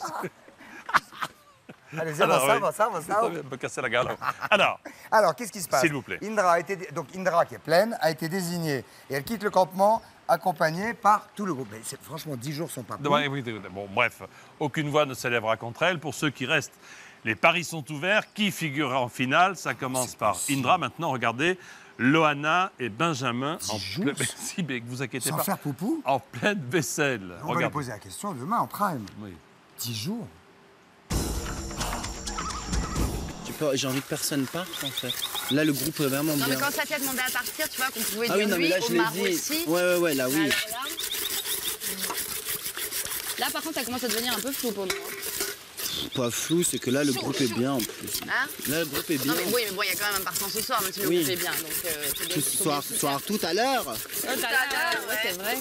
Allez-y, avance là-haut. Me casser la gale. Alors, qu'est-ce qui se passe? S'il vous plaît. Donc Indra, qui est pleine, a été désignée et elle quitte le campement accompagnée par tout le groupe. Mais franchement, 10 jours sont pas cool. Oui, bon, bref, aucune voix ne s'élèvera contre elle. Pour ceux qui restent, les paris sont ouverts. Qui figurera en finale? Ça commence par Indra. Maintenant, regardez, Loana et Benjamin en pleine... Si, mais vous inquiétez Sans pas. faire poupou? En pleine vaisselle. On va lui poser la question demain en prime. Oui. 10 jours. J'ai envie que personne parte en fait. Là le groupe est vraiment bien. Non mais quand ça t'a demandé à partir, tu vois qu'on pouvait dire oui, non, mais oui, là, je Omar l'ai dit. aussi. Ouais, là oui. Là par contre ça commence à devenir un peu flou pour nous. Pas flou, c'est que là le groupe est bien en plus. Hein? Là le groupe est bien. Non mais oui, mais bon, il y a quand même un partant ce soir, même si le groupe est bien. Donc, ce soir tout à l'heure. Tout à l'heure, ouais, c'est vrai.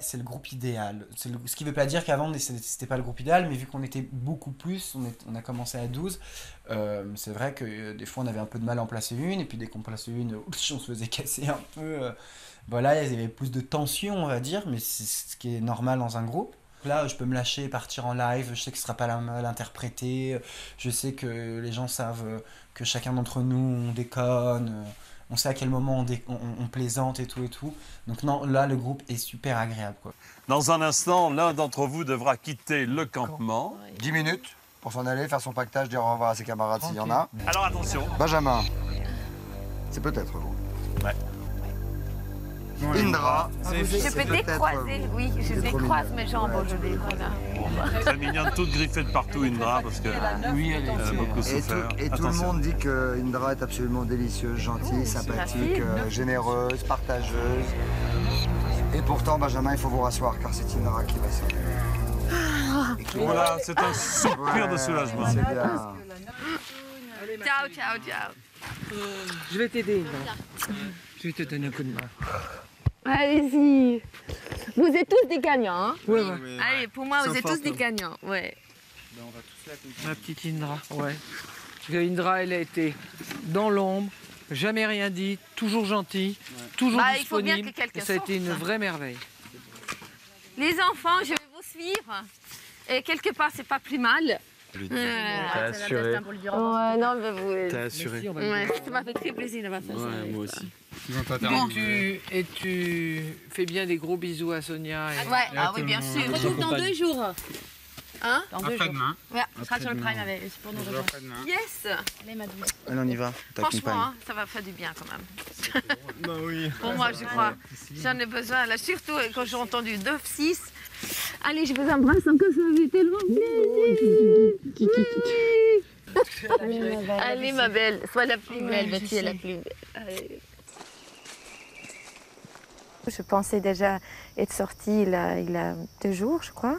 C'est le groupe idéal. Ce qui veut pas dire qu'avant c'était pas le groupe idéal, mais vu qu'on était beaucoup plus, on a commencé à 12, c'est vrai que des fois on avait un peu de mal à en placer une, et puis dès qu'on plaçait une, on se faisait casser un peu. Voilà, il y avait plus de tension on va dire, mais c'est ce qui est normal dans un groupe. Là, je peux me lâcher, partir en live, je sais que ce sera pas mal interprété, je sais que les gens savent que chacun d'entre nous, on déconne, on sait à quel moment on plaisante et tout. Donc non, là, le groupe est super agréable, quoi. Dans un instant, l'un d'entre vous devra quitter le campement. 10 minutes pour s'en aller, faire son pactage, dire au revoir à ses camarades s'il y en a. Alors attention. Benjamin, c'est peut-être vous. Ouais. Indra, je peux décroiser, oui, je décroise mes jambes aujourd'hui, voilà. C'est mignonne, toute griffée de partout, Indra, parce que elle a beaucoup souffert. Et tout le monde dit que Indra est absolument délicieuse, gentille, sympathique, généreuse, partageuse. Et pourtant, Benjamin, il faut vous rasseoir, car c'est Indra qui va s'aider. Voilà, c'est un soupir de soulagement. C'est bien. Ciao. Je vais t'aider, Indra. Je vais te donner un coup de main. Allez-y. Vous êtes tous des gagnants, hein? Ouais. Allez, pour moi, vous êtes tous des gagnants, ouais. On va tous l'accompagner. Ma petite Indra, ouais. Parce que Indra, elle a été dans l'ombre, jamais rien dit, toujours gentille, toujours disponible. Il faut bien que quelqu'un ça a été une sorte. vraie merveille. Les enfants, je vais vous suivre. Et quelque part, c'est pas plus mal. T'as assuré. Ouais, non, mais vous... T'as assuré. Ouais, ça m'a fait très plaisir d'avoir fait ça. Ouais, moi aussi. Et tu fais bien des gros bisous à Sonia. Ouais, oui, bien sûr. On se retrouve dans 2 jours. Hein? Dans 2 jours. Après-demain. Ouais, on sera sur le prime avec pour nous rejoindre. Yes! Allez, on y va. Franchement, hein, ça va faire du bien quand même. Bah oui. Pour moi, je crois. J'en ai besoin, là, surtout quand j'ai entendu 9-6. Allez, je vous embrasse encore, ça me fait tellement plaisir. Allez, ma belle, sois la plus belle, Betty est la plus belle. Allez. Je pensais déjà être sortie il a 2 jours, je crois.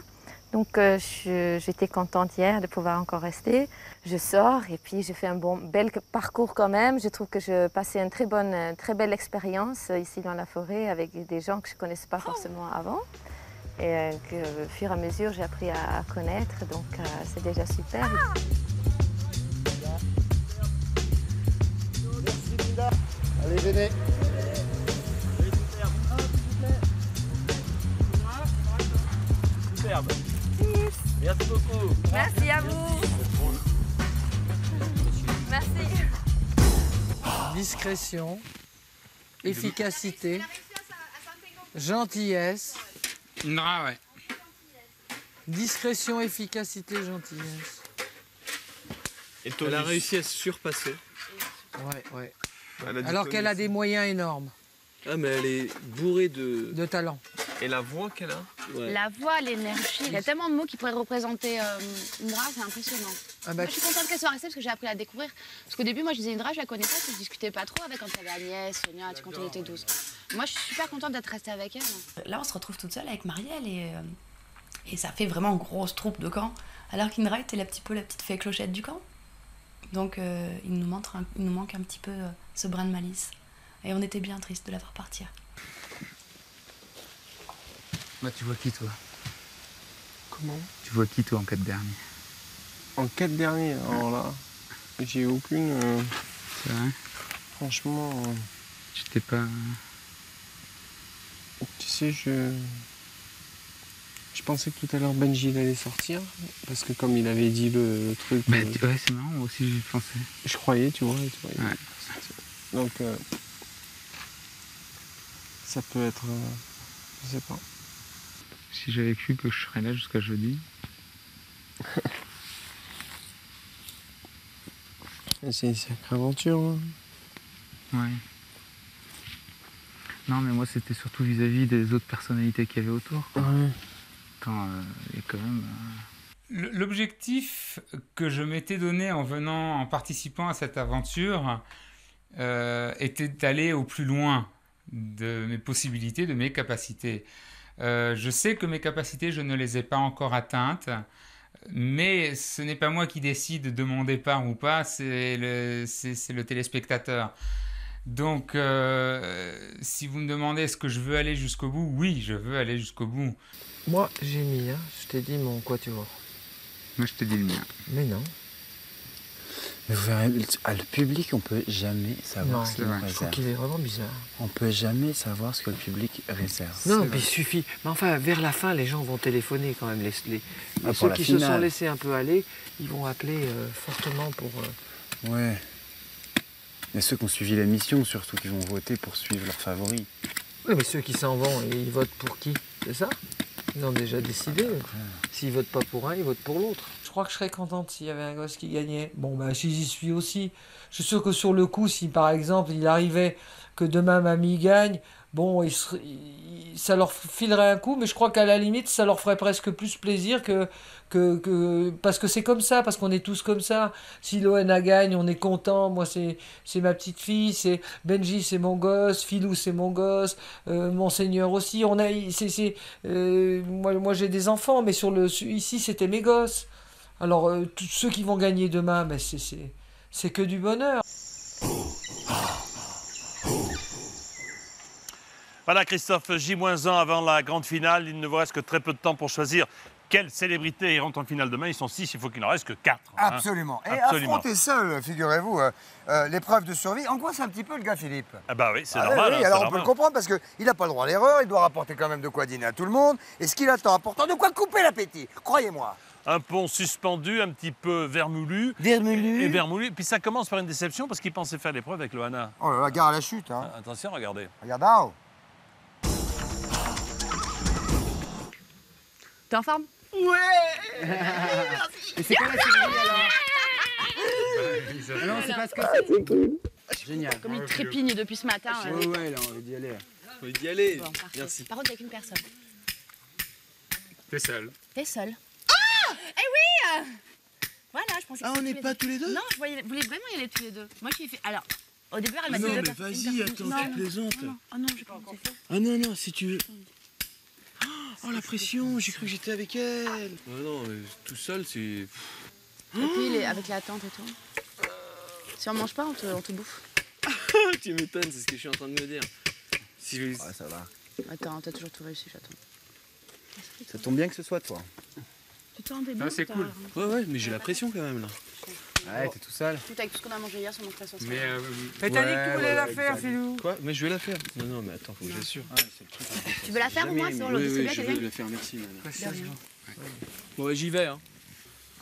Donc j'étais contente hier de pouvoir encore rester. Je sors et puis je fais un bel parcours quand même. Je trouve que je passais une très belle expérience ici dans la forêt avec des gens que je ne connaissais pas forcément avant. Et que au fur et à mesure j'ai appris à connaître, donc c'est déjà super. Merci Linda. Allez, venez. Superbe. Merci beaucoup. Merci à vous. Merci. Discrétion, efficacité, gentillesse. Ah ouais. Discrétion, efficacité, gentillesse. Elle a réussi à se surpasser. Ouais. Alors qu'elle a des moyens énormes. Ah, mais elle est bourrée de talent. Et la voix qu'elle a? Ouais. La voix, l'énergie, il y a tellement de mots qui pourraient représenter Indra, c'est impressionnant. Ah bah, moi, je suis contente qu'elle soit restée parce que j'ai appris à la découvrir. Parce qu'au début, moi, je disais Indra, je la connais pas, je discutais pas trop avec quand il y avait Agnès, Sonia, quand on était 12. Moi, je suis super contente d'être restée avec elle. Là, on se retrouve toute seule avec Marielle et ça fait vraiment une grosse troupe de camp. Alors qu'Indra était la petite fée clochette du camp. Donc, il nous manque un petit peu ce brin de malice. Et on était bien triste de la voir partir. Bah, tu vois qui, toi? Comment? Tu vois qui, toi, en 4 derniers? En 4 derniers, alors là, j'ai aucune... C'est vrai? Franchement... Tu t'es pas... Tu sais, je pensais que tout à l'heure Benji il allait sortir, parce que comme il avait dit le truc... Bah, ouais, c'est marrant, moi aussi j'y pensais. Je croyais, tu vois. Ouais. Donc, ça peut être... je sais pas. Si j'avais cru que je serais là jusqu'à jeudi. C'est une sacrée aventure. Hein. Ouais. Non, mais moi c'était surtout vis-à-vis des autres personnalités qu'il y avait autour. Ouais. Attends, il y a quand même... L'objectif que je m'étais donné en participant à cette aventure était d'aller au plus loin de mes possibilités, de mes capacités. Je sais que mes capacités, je ne les ai pas encore atteintes, mais ce n'est pas moi qui décide de mon départ ou pas, c'est le téléspectateur. Donc, si vous me demandez est-ce que je veux aller jusqu'au bout, oui, je veux aller jusqu'au bout. Moi, j'ai mis, hein, je t'ai dit mon quatuor. Moi, je te dis le mien. Mais non. Mais vous verrez, le public, on peut jamais savoir ce qu'il réserve. Je trouve qu'il est vraiment bizarre. On peut jamais savoir ce que le public réserve. Non, mais il suffit. Mais enfin, vers la fin, les gens vont téléphoner quand même. Ceux qui se sont laissés un peu aller, ils vont appeler fortement pour... Ouais. Il y a ceux qui ont suivi l'émission, surtout, qui vont voter pour suivre leurs favoris. Oui, mais ceux qui s'en vont, ils votent pour qui? C'est ça? Ils ont déjà décidé. S'ils votent pas pour un, ils votent pour l'autre. Je crois que je serais contente s'il y avait un gosse qui gagnait. Bon, bah, si j'y suis aussi. Je suis sûr que sur le coup, si par exemple, il arrivait que demain mamie gagne, bon, ça leur filerait un coup, mais je crois qu'à la limite, ça leur ferait presque plus plaisir que parce que c'est comme ça, parce qu'on est tous comme ça. Si Loana gagne, on est content. Moi, c'est ma petite fille, c'est Benji, c'est mon gosse, Philou, c'est mon gosse, Monseigneur aussi. Moi, j'ai des enfants, mais ici, c'était mes gosses. Alors, tous ceux qui vont gagner demain, ben, c'est que du bonheur. Voilà Christophe, J-1 avant la grande finale. Il ne vous reste que très peu de temps pour choisir quelle célébrité ira en finale demain. Ils sont 6, il faut qu'il n'en reste que 4. Absolument. Hein. Et Absolument. affronter seul, figurez-vous, l'épreuve de survie, angoisse un petit peu le gars Philippe. Ah bah oui, c'est normal. Oui, alors on peut le comprendre parce qu'il n'a pas le droit à l'erreur, il doit rapporter quand même de quoi dîner à tout le monde. Et ce qu'il attend, important, de quoi couper l'appétit, croyez-moi. Un pont suspendu, un petit peu vermoulu. Et vermoulu. Puis ça commence par une déception parce qu'il pensait faire l'épreuve avec Loana. Oh là là, gare à la chute. Hein. Attention, regardez. Regarde là. T'es en forme? Ouais. Et c'est quoi la cérémonie alors? Non, c'est parce que c'est génial. Comme il trépigne depuis ce matin. Ouais, là, on veut d'y aller. On veut d'y aller. Bon, merci. Par contre, il n'y a qu'une personne. T'es seul. T'es seul. Ah! Eh oui! Voilà, je pensais que on n'est pas tous les deux? Non, je voulais vraiment y aller tous les deux. Moi, je suis fait... Alors, au début, elle m'a dit... Non, mais vas-y, attends, tu plaisantes. Ah non, j'ai pas encore fait. Ah non, si tu veux... Oh la pression, j'ai cru que j'étais avec elle. Non, mais tout seul, c'est... Et puis avec la tente et tout. Si on mange pas, on te bouffe. Tu m'étonnes, c'est ce que je suis en train de me dire. Si je... Ouais, ça va. Attends, t'as toujours tout réussi, j'attends. Ça tombe bien que ce soit toi. Tu te rendais bien? Ah, c'est cool. Ouais, mais j'ai la pression quand même là. Ouais, t'es tout seul. Tout avec tout ce qu'on a mangé hier, ça manque pas sur ça. Mais t'as dit que tu voulais la faire, Philou. Quoi? Mais je vais la faire. Non, mais attends, faut que j'assure. Tu veux la faire au moins sur le Oui, je vais la faire, merci, Nana. Bon, ouais, j'y vais, hein.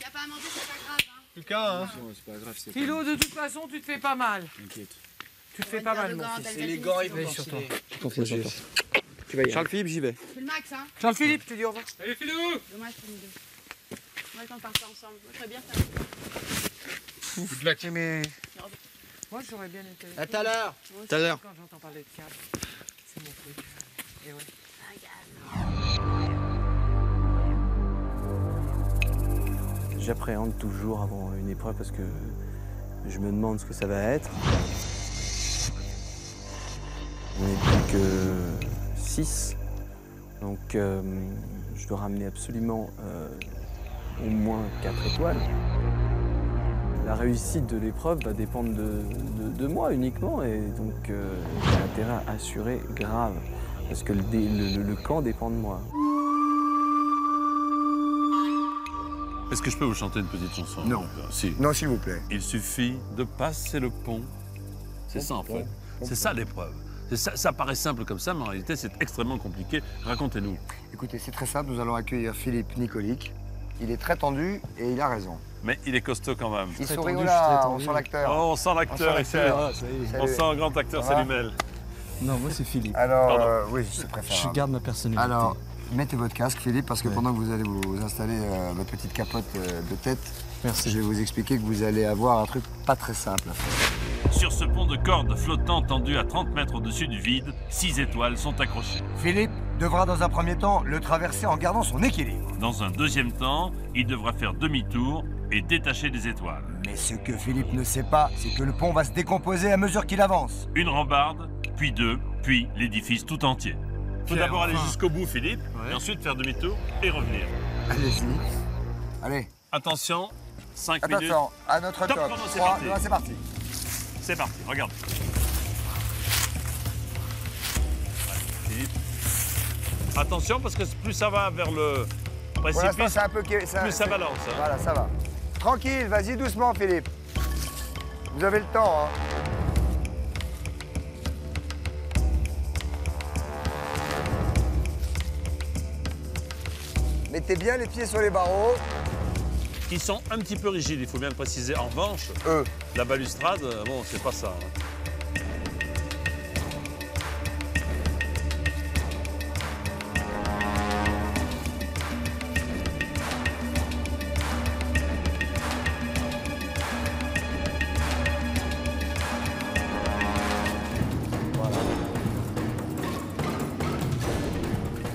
T'as pas à manger, c'est pas grave, hein. Lucas, hein. C'est pas grave, Philou, de toute façon, tu te fais pas mal. T'inquiète. Tu te fais pas mal, mon fils. Et les gants, ils vont sur toi. Tu vas y aller. Charles-Philippe, j'y vais. C'est le max, hein. Charles-Philippe, je te dis au revoir. Allez, Philou. Dommage pour nous deux. On va le temps de partir ensemble. Moi, je serais bien faire. Mais... Moi, j'aurais bien été... À tout à l'heure. Tout à l'heure. Quand j'entends parler de câble, c'est mon truc. Et ouais. J'appréhende toujours avant une épreuve parce que je me demande ce que ça va être. On n'est plus que 6, donc je dois ramener absolument au moins 4 étoiles. La réussite de l'épreuve va dépendre de moi uniquement et donc j'ai intérêt à assurer grave parce que le camp dépend de moi. Est-ce que je peux vous chanter une petite chanson? Non. Si. Non, s'il vous plaît. Il suffit de passer le pont. C'est ça, en fait. C'est ça, l'épreuve. Ça paraît simple comme ça, mais en réalité, c'est extrêmement compliqué. Racontez-nous. Écoutez, c'est très simple. Nous allons accueillir Philippe Nicolic. Il est très tendu et il a raison. Mais il est costaud quand même. Il sourit là, on sent l'acteur. Oh, on sent l'acteur ici. On sent un grand acteur, c'est Lumel. Non, moi c'est Philippe. Alors, oui, c'est préférable. Je garde ma personnalité. Alors, mettez votre casque, Philippe, parce que pendant que vous allez vous installer votre petite capote de tête, merci. Je vais vous expliquer que vous allez avoir un truc pas très simple à faire. Sur ce pont de cordes flottant tendu à 30 mètres au-dessus du vide, 6 étoiles sont accrochées. Philippe devra dans un premier temps le traverser en gardant son équilibre. Dans un deuxième temps, il devra faire demi-tour et détacher les étoiles. Mais ce que Philippe ne sait pas, c'est que le pont va se décomposer à mesure qu'il avance. Une rambarde, puis deux, puis l'édifice tout entier. Il faut d'abord aller jusqu'au bout, Philippe, et ensuite faire demi-tour et revenir. Allez-y. Allez. Attention, 5 minutes. Attention, à notre top. 3, 2, 1, c'est parti. C'est parti, regarde. Philippe. Attention, parce que plus ça va vers le précipice, c'est un peu... plus ça balance. Hein. Voilà, ça va. Tranquille, vas-y doucement, Philippe. Vous avez le temps, hein. Mettez bien les pieds sur les barreaux. Qui sont un petit peu rigides, il faut bien le préciser. En revanche, la balustrade, bon, c'est pas ça. Hein.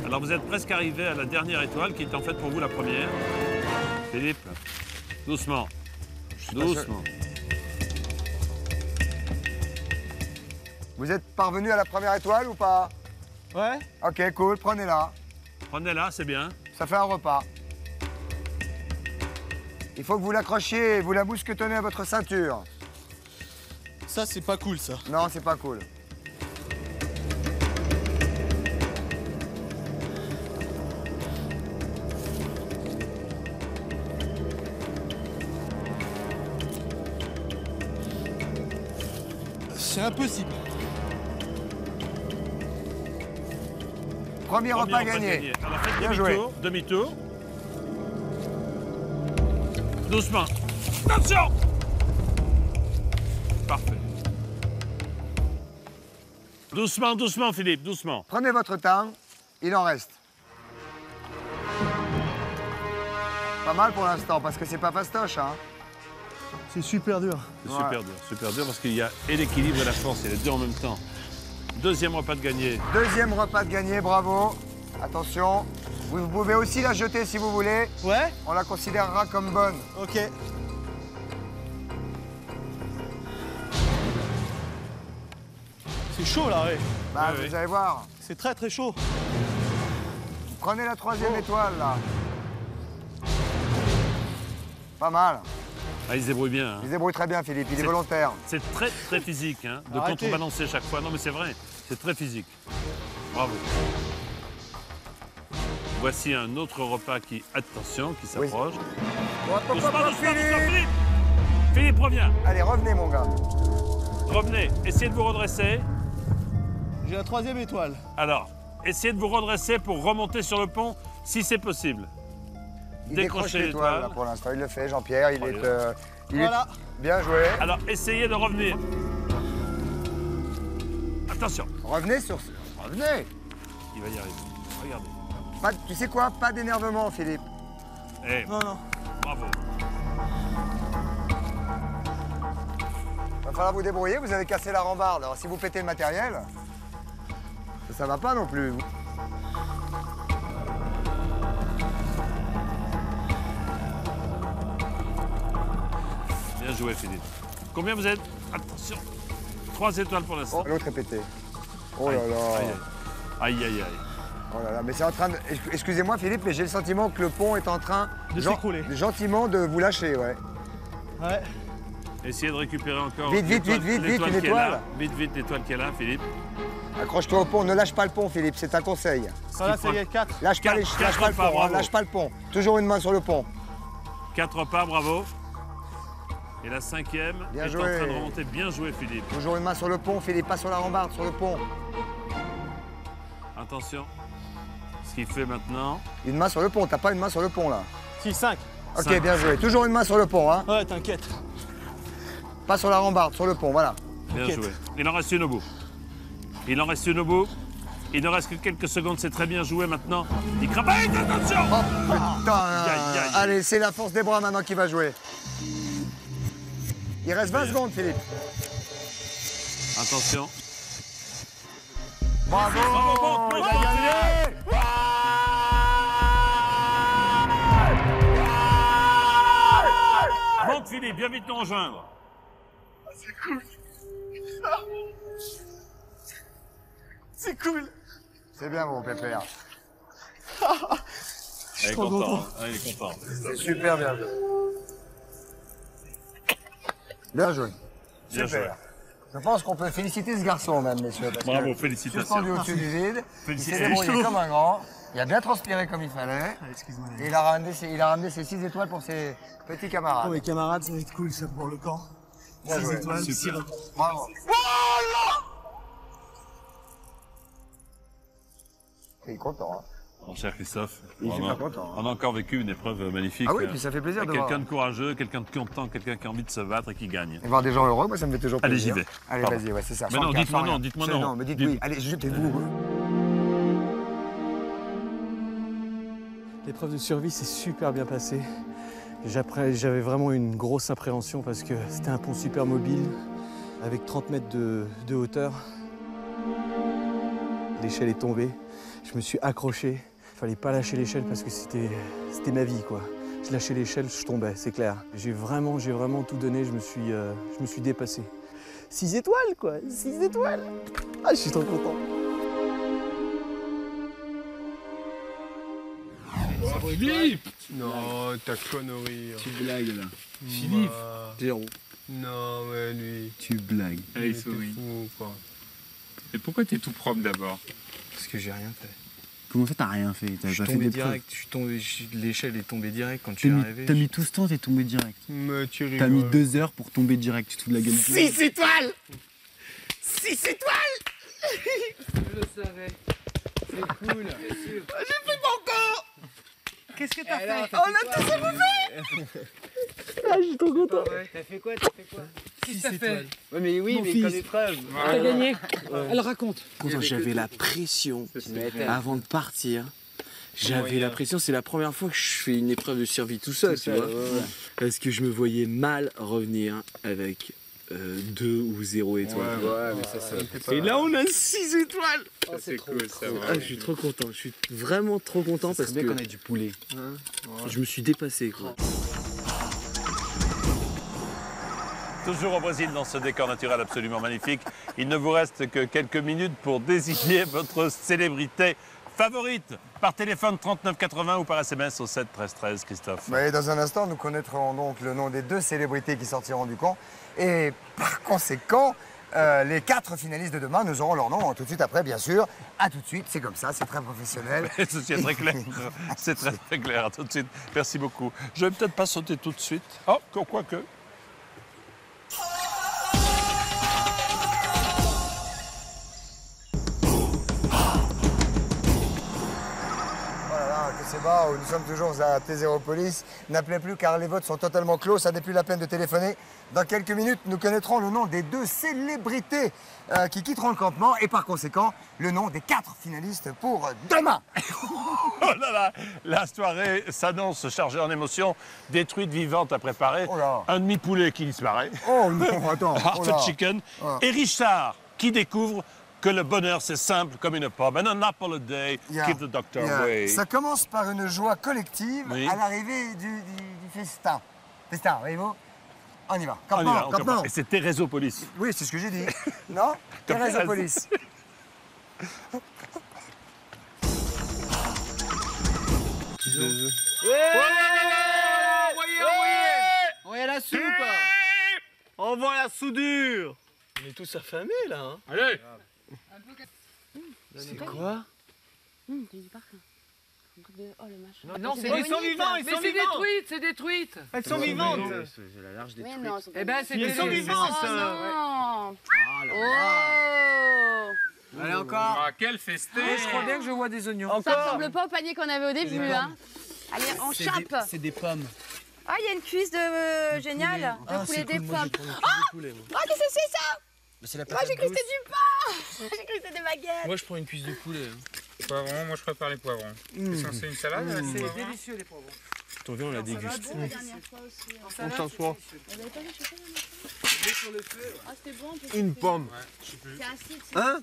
Alors vous êtes presque arrivé à la dernière étoile qui est en fait pour vous la première. Philippe, doucement, doucement. Vous êtes parvenu à la première étoile ou pas? Ouais. Ok, cool, prenez-la. Prenez-la, c'est bien. Ça fait un repas. Il faut que vous l'accrochiez et vous la mousquetonnez à votre ceinture. Ça, c'est pas cool, ça. Non, c'est pas cool. C'est impossible. Premier repas gagné. Alors faites demi-tour, demi-tour. Doucement. Attention! Parfait. Doucement, doucement, Philippe, doucement. Prenez votre temps, il en reste. Pas mal pour l'instant, parce que c'est pas fastoche, hein. C'est super dur. C'est super dur parce qu'il y a et l'équilibre et la force, et les deux en même temps. Deuxième repas de gagné. Deuxième repas de gagné, bravo. Attention, vous pouvez aussi la jeter si vous voulez. Ouais. On la considérera comme bonne. Ok. C'est chaud là, ouais. Bah, vous allez voir. C'est très très chaud. Prenez la 3e étoile, là. Pas mal. Ah, il se débrouille bien. Hein. Il se débrouille très bien, Philippe. Il est volontaire. C'est très, très physique, hein, de contrebalancer chaque fois. Non, mais c'est vrai. C'est très physique. Bravo. Voici un autre repas qui, attention, qui s'approche. Doucement, Philippe. Philippe, reviens. Allez, revenez, mon gars. Revenez. Essayez de vous redresser. J'ai la 3e étoile. Alors, essayez de vous redresser pour remonter sur le pont, si c'est possible. Il décroche l'étoile, là, pour l'instant. Il le fait, Jean-Pierre. Il Voilà. est bien joué. Alors, essayez de revenir. Attention. Revenez sur ce... Revenez. Il va y arriver. Regardez. Tu sais quoi? Pas d'énervement, Philippe. Eh, non. Bravo. Il va falloir vous débrouiller. Vous avez cassé la rambarde. Alors, si vous pétez le matériel, ça va pas non plus. Bien joué, Philippe. Combien vous êtes? Attention. 3 étoiles pour l'instant. Oh, l'autre est pété. Oh là là. Aïe, aïe, aïe. Oh là là, mais c'est en train de... Excusez-moi, Philippe, mais j'ai le sentiment que le pont est en train... de s'écrouler. Gentiment de vous lâcher, ouais. Ouais. Essayez de récupérer encore vite, une étoile. Vite, l'étoile qui est là, Philippe. Accroche-toi au pont, ne lâche pas le pont, Philippe, c'est un conseil. Voilà, ça y est, 4. Lâche pas le pont, hein, lâche pas le pont. Toujours une main sur le pont. 4 pas, bravo. Et la 5e bien est joué. En train de remonter. Bien joué, Philippe. Toujours une main sur le pont, Philippe, pas sur la rambarde, sur le pont. Attention. Ce qu'il fait maintenant. Une main sur le pont, t'as pas une main sur le pont, là. 6, 5. Ok, 5. bien joué. Toujours une main sur le pont, hein. Ouais, t'inquiète. Pas sur la rambarde, sur le pont, voilà. Bien joué. Il en reste une au bout. Il en reste une au bout. Il ne reste que quelques secondes, c'est très bien joué maintenant. Il crapette, attention! Oh putain! Allez, c'est la force des bras maintenant qui va jouer. Il reste 20 secondes, Philippe. Attention. Bravo! Bravo, il a gagné! Monte, Philippe, viens vite nous rejoindre. C'est cool. C'est cool. C'est bien, mon pépère. Il est content. Il est content. C'est super bien joué. Bien joué. Bien joué. Je pense qu'on peut féliciter ce garçon, même, messieurs. Bravo, félicitations. Suspendu au-dessus du vide, il s'est débrouillé comme un grand. Il a bien transpiré comme il fallait. Et il a ramené ses 6 étoiles pour ses petits camarades. Pour mes camarades, ça va être cool, ça, pour le camp. 6 étoiles, super. Bravo. Il est content, hein. Mon cher Christophe, il est super content. On a encore vécu une épreuve magnifique. Ah oui, puis ça fait plaisir de voir. Quelqu'un de courageux, quelqu'un de content, quelqu'un qui a envie de se battre et qui gagne. Et voir des gens heureux, moi ça me fait toujours plaisir. Allez, j'y vais. Allez, vas-y, ouais, c'est ça. Mais non, dites-moi non, dites-moi non. Non, mais dites oui. Allez, jetez-vous. L'épreuve de survie s'est super bien passée. J'avais vraiment une grosse appréhension parce que c'était un pont super mobile avec 30 mètres de hauteur. L'échelle est tombée. Je me suis accroché. Il fallait pas lâcher l'échelle parce que c'était ma vie, quoi. Je lâchais l'échelle, je tombais, c'est clair. J'ai vraiment tout donné, je me suis dépassé. 6 étoiles, quoi, 6 étoiles. Ah, je suis trop content. Philippe! Non, ta connerie. Tu blagues, là. Philippe! Zéro. Non, mais lui. Tu blagues. Allez, souris. Fou, quoi. Et pourquoi t'es tout propre d'abord? Parce que j'ai rien fait. Comment ça, t'as rien fait? Je suis tombé direct, l'échelle est tombée direct quand tu es arrivé. T'as mis tout ce temps, t'es tombé direct. Mais tu rigoles. T'as mis 2 heures pour tomber direct, tu te fous de la gueule. 6 étoiles! 6 étoiles! Je le savais. C'est cool. J'ai fait mon corps! Qu'est-ce que t'as fait? On a tous bouffé! Ah, je suis trop content. T'as fait quoi? Qu'est-ce que t'as fait? Ouais, mais oui, mais quand l'épreuve. T'as gagné. Elle raconte. J'avais la pression avant de partir. J'avais la pression, c'est la première fois que je fais une épreuve de survie tout seul, tu vois. Parce que je me voyais mal revenir avec 2 ou 0 étoiles. Ouais, mais ça. Et là, on a 6 étoiles. Oh, c'est cool, ça va. Ah, je suis trop content, je suis vraiment trop content parce que qu'on ait du poulet. je me suis dépassé, quoi. Toujours au Brésil, dans ce décor naturel absolument magnifique. Il ne vous reste que quelques minutes pour désigner votre célébrité favorite par téléphone 3980 ou par SMS au 7 13 13, Christophe. Et dans un instant, nous connaîtrons donc le nom des 2 célébrités qui sortiront du camp. Et par conséquent, les 4 finalistes de demain, nous aurons leur nom tout de suite après, bien sûr. À tout de suite, c'est comme ça, c'est très professionnel. Ceci est très clair. C'est très, très clair. À tout de suite. Merci beaucoup. Je vais peut-être pas sauter tout de suite. Oh, quoique. C'est bas, nous sommes toujours à Tézéropolis. N'appelez plus car les votes sont totalement clos, ça n'est plus la peine de téléphoner. Dans quelques minutes, nous connaîtrons le nom des 2 célébrités qui quitteront le campement et par conséquent, le nom des 4 finalistes pour demain. Oh là là, la soirée s'annonce chargée en émotions, détruite, vivante à préparer. Oh là. Un demi-poulet qui disparaît. Oh non, attends. Hearted chicken. Oh. Et Richard qui découvre que le bonheur, c'est simple comme une pomme. And an apple a day, keep the doctor away. Ça commence par une joie collective à l'arrivée du festin. Festin, voyez-vous? On y va. Campement. Et c'est Thérésopolis. Oui, c'est ce que j'ai dit. Non? Thérésopolis. Envoyez la soupe. Envoie la soudure. On est tous affamés là. Hein. Allez. C'est quoi? T'as eu du parfum. Oh le machin. Non, Ils sont vivants, ils sont vivants. C'est détruite. Elles sont vivantes. C'est la large Mais non, Eh ben, c'est Elles sont vivantes. non. Allez encore. Ah, quel festin. Je crois bien que je vois des oignons. Ça ressemble pas au panier qu'on avait au début, hein. Allez, on chape. C'est des pommes. Ah, il y a une cuisse de génial. De poulet des pommes. Oh, qu'est-ce que c'est ça? Moi j'ai cru que c'était du pain. J'ai cru que c'était des baguettes. Moi je prends une cuisse de poulet. Poivrons, moi je prépare les poivrons. C'est censé une salade avec des C'est poivrons. délicieux les poivrons. T'en viens, on la déguste. On s'assoit. Ah, c'était bon. Une pomme. C'est acide. Hein?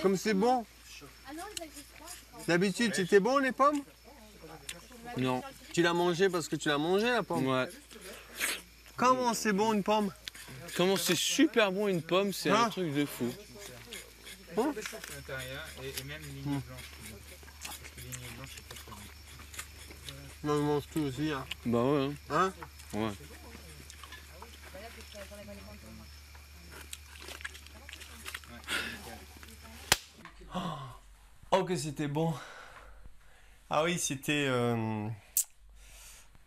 Comme c'est bon. Ah non, ils existent pas, je crois. D'habitude, c'était bon les pommes? Non. Tu l'as mangé parce que tu l'as mangé la pomme? Ouais. Comment c'est bon une pomme? Comment c'est super bon une pomme, c'est un truc de fou. Hein? Et même une ligne blanche. Parce que les lignes blanches, c'est pas trop bon. On mange tout aussi. Hein? Bah ouais. Hein? Ouais. Oh que c'était bon. Ah oui, c'était...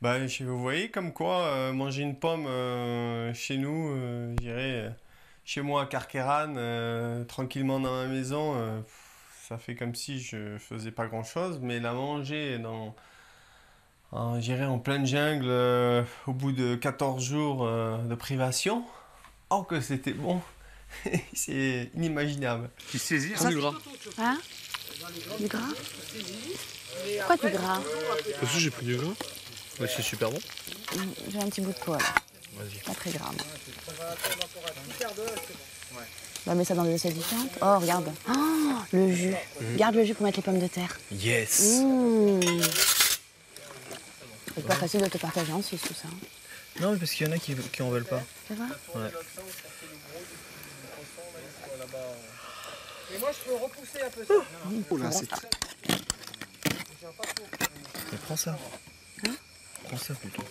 Bah, vous voyez, comme quoi, manger une pomme chez nous, je dirais, chez moi à Carqueiranne, tranquillement dans ma maison, ça fait comme si je faisais pas grand-chose, mais la manger je dirais en pleine jungle, au bout de 14 jours de privation, oh que c'était bon. C'est inimaginable. Tu saisis du gras. Hein? Du gras? Pourquoi du gras? Parce que j'ai pris du gras. Ouais, c'est super bon. J'ai un petit bout de peau là. Vas-y. Pas très grave. On va mettre ça dans des assiettes différentes. Oh, regarde. Oh, le jus. Garde le jus pour mettre les pommes de terre. Yes. C'est pas facile de te partager en 6 tout ça. Non, mais parce qu'il y en a qui en veulent pas. C'est vrai? Ouais. Et moi, je peux repousser un peu ça. Oh là, c'est... Mais prends ça. Hein? Prends ça plutôt.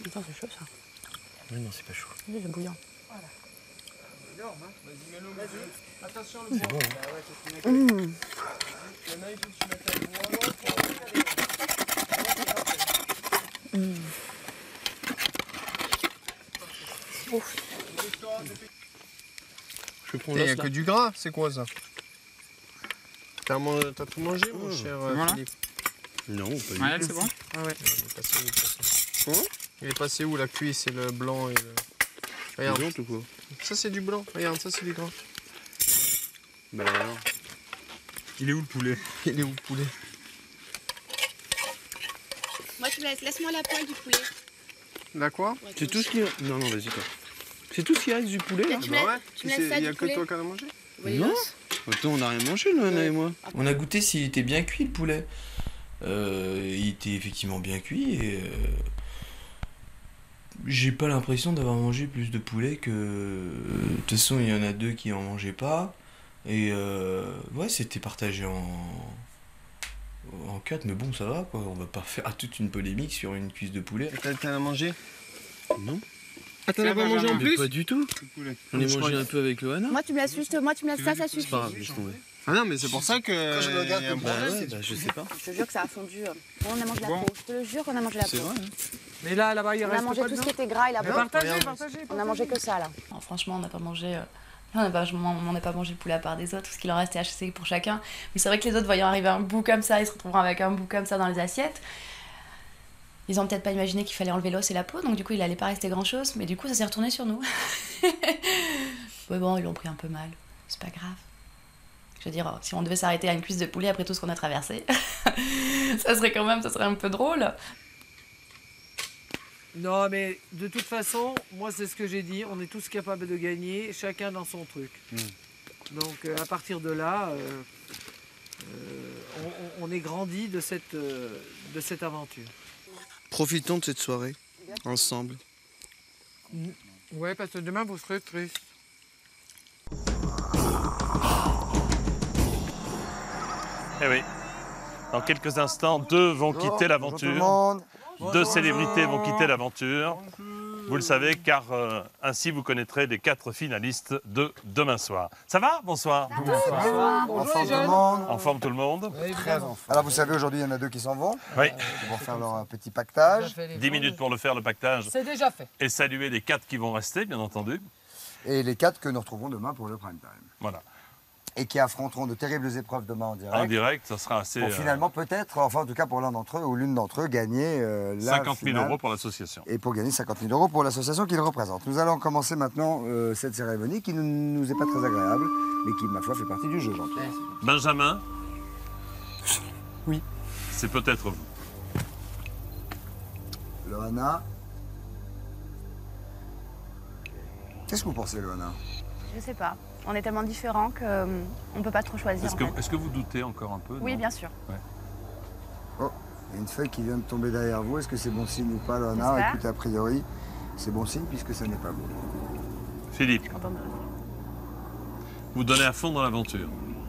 Attends, c'est chaud ça. Oui, non, c'est pas chaud. Oui, c'est bouillant. Voilà. C'est énorme, hein? Vas-y, mets-le. Vas-y. Attention, le C'est bon. Il y en a, il faut que tu mettes Il n'y a que du gras, c'est quoi ça? T'as tout mangé, mon cher Philippe? Non, pas du tout. Ouais, c'est bon? Ah ouais. Il est passé où la cuisse et le blanc et le... Regarde. Blanc ou quoi? Ça c'est du blanc, regarde, ça c'est du gras. Bah alors. Il est où le poulet? Il est où le poulet? Moi, tu laisse-moi la poêle du poulet. La quoi? C'est tout ce qui... Non, non, vas-y toi. C'est tout ce qui reste du poulet là? Tu me laisses ça Il n'y a du que poulet. toi qui en as mangé? Non. Attends, on n'a rien mangé, Loana et moi. On a goûté s'il était bien cuit le poulet. Il était effectivement bien cuit et j'ai pas l'impression d'avoir mangé plus de poulet que... De toute façon, il y en a 2 qui en mangeaient pas. Et ouais, c'était partagé en 4, mais bon, ça va quoi. On va pas faire toute une polémique sur une cuisse de poulet. T'en as mangé? Non. Ah, t'en as pas mangé en plus? Pas du tout. On est mangé un peu avec Loana. Moi, tu me laisses juste, ça suffit. C'est pas grave, laisse tomber. Ah non, mais c'est pour ça que. Quand je regarde comme je sais pas. Je te jure que ça a fondu. On a mangé la peau. Je te le jure qu'on a mangé la peau. C'est vrai. Mais là-bas, il On reste a mangé pas tout de ce qui était gras et la peau. Partagez. On a mangé que ça là. Non, franchement, on n'a pas mangé. On n'a pas mangé le poulet à part des autres, tout ce qu'il en restait HC pour chacun. Mais c'est vrai que les autres, voyant arriver un bout comme ça, ils se retrouveront avec un bout comme ça dans les assiettes. Ils ont peut-être pas imaginé qu'il fallait enlever l'os et la peau, donc du coup, il allait pas rester grand-chose. Mais du coup, ça s'est retourné sur nous. Mais bon, ils l'ont pris un peu mal. C'est pas grave. Je veux dire, si on devait s'arrêter à une cuisse de poulet après tout ce qu'on a traversé, ça serait un peu drôle. Non, mais de toute façon, moi, c'est ce que j'ai dit. On est tous capables de gagner, chacun dans son truc. Donc, à partir de là, on est grandi de cette aventure. Profitons de cette soirée, ensemble. Ouais, parce que demain, vous serez triste. Eh oui. Dans quelques instants, 2 vont quitter l'aventure. 2 célébrités vont quitter l'aventure. Vous le savez, car ainsi vous connaîtrez les 4 finalistes de demain soir. Ça va? Bonsoir. Bonsoir. En forme tout le monde? En forme tout le monde? Très en forme. Alors vous savez, aujourd'hui, il y en a 2 qui s'en vont. Oui. Ils vont faire leur petit pactage. 10 minutes pour le faire, le pactage. C'est déjà fait. Et saluer les 4 qui vont rester, bien entendu. Et les 4 que nous retrouverons demain pour le prime time. Voilà. Et qui affronteront de terribles épreuves demain en direct. En direct, ça sera assez... Pour finalement peut-être, enfin en tout cas pour l'un d'entre eux ou l'une d'entre eux, gagner 50 000 € pour l'association. Et pour gagner 50 000 € pour l'association qu'ils représentent. Nous allons commencer maintenant cette cérémonie qui ne nous est pas très agréable, mais qui, ma foi, fait partie du jeu, Jean-Pierre. Benjamin? Oui. C'est peut-être vous. Loana? Qu'est-ce que vous pensez, Loana? Je sais pas. On est tellement différents qu'on ne peut pas trop choisir. Est-ce que vous doutez encore un peu? Oui, non? bien sûr. Ouais. Oh, il y a une feuille qui vient de tomber derrière vous. Est-ce que c'est bon signe ou pas, Loana? Écoutez, a priori, c'est bon signe puisque ça n'est pas vous. Philippe, vous donnez à fond dans l'aventure,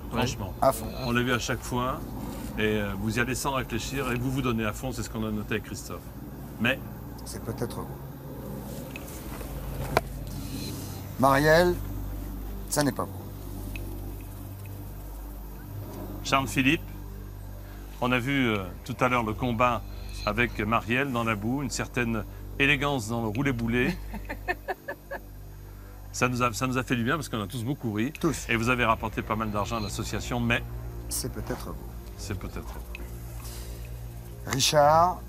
franchement. À fond. On l'a vu à chaque fois, et vous y allez sans réfléchir, et vous donnez à fond, c'est ce qu'on a noté avec Christophe. Mais... c'est peut-être vous. Marielle, ça n'est pas vous. Charles-Philippe, on a vu tout à l'heure le combat avec Marielle dans la boue, une certaine élégance dans le roulé-boulé. Ça nous a fait du bien parce qu'on a tous beaucoup ri. Tous. Et vous avez rapporté pas mal d'argent à l'association, mais... c'est peut-être vous. C'est peut-être vous. Richard,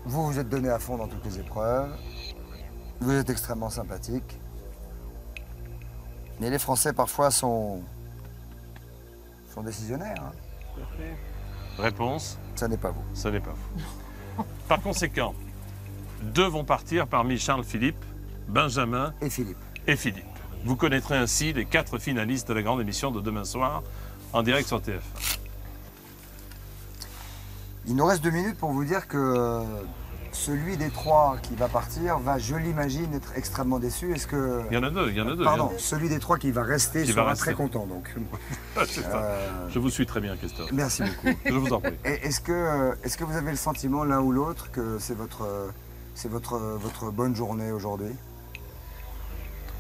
vous vous êtes donné à fond dans toutes les épreuves. Vous êtes extrêmement sympathique. Mais les Français, parfois, sont décisionnaires. Hein. Réponse? Ça n'est pas vous. Ce n'est pas vous. Par conséquent, 2 vont partir parmi Charles-Philippe, Benjamin et Philippe. Vous connaîtrez ainsi les 4 finalistes de la grande émission de demain soir en direct sur TF1. Il nous reste 2 minutes pour vous dire que celui des 3 qui va partir va, je l'imagine, être extrêmement déçu. Est-ce que... Il y en a 2. Pardon, celui des 3 qui va rester sera très content, donc. Je vous suis très bien, Christophe. Merci beaucoup. Je vous en prie. Est-ce que vous avez le sentiment, l'un ou l'autre, que c'est votre bonne journée aujourd'hui?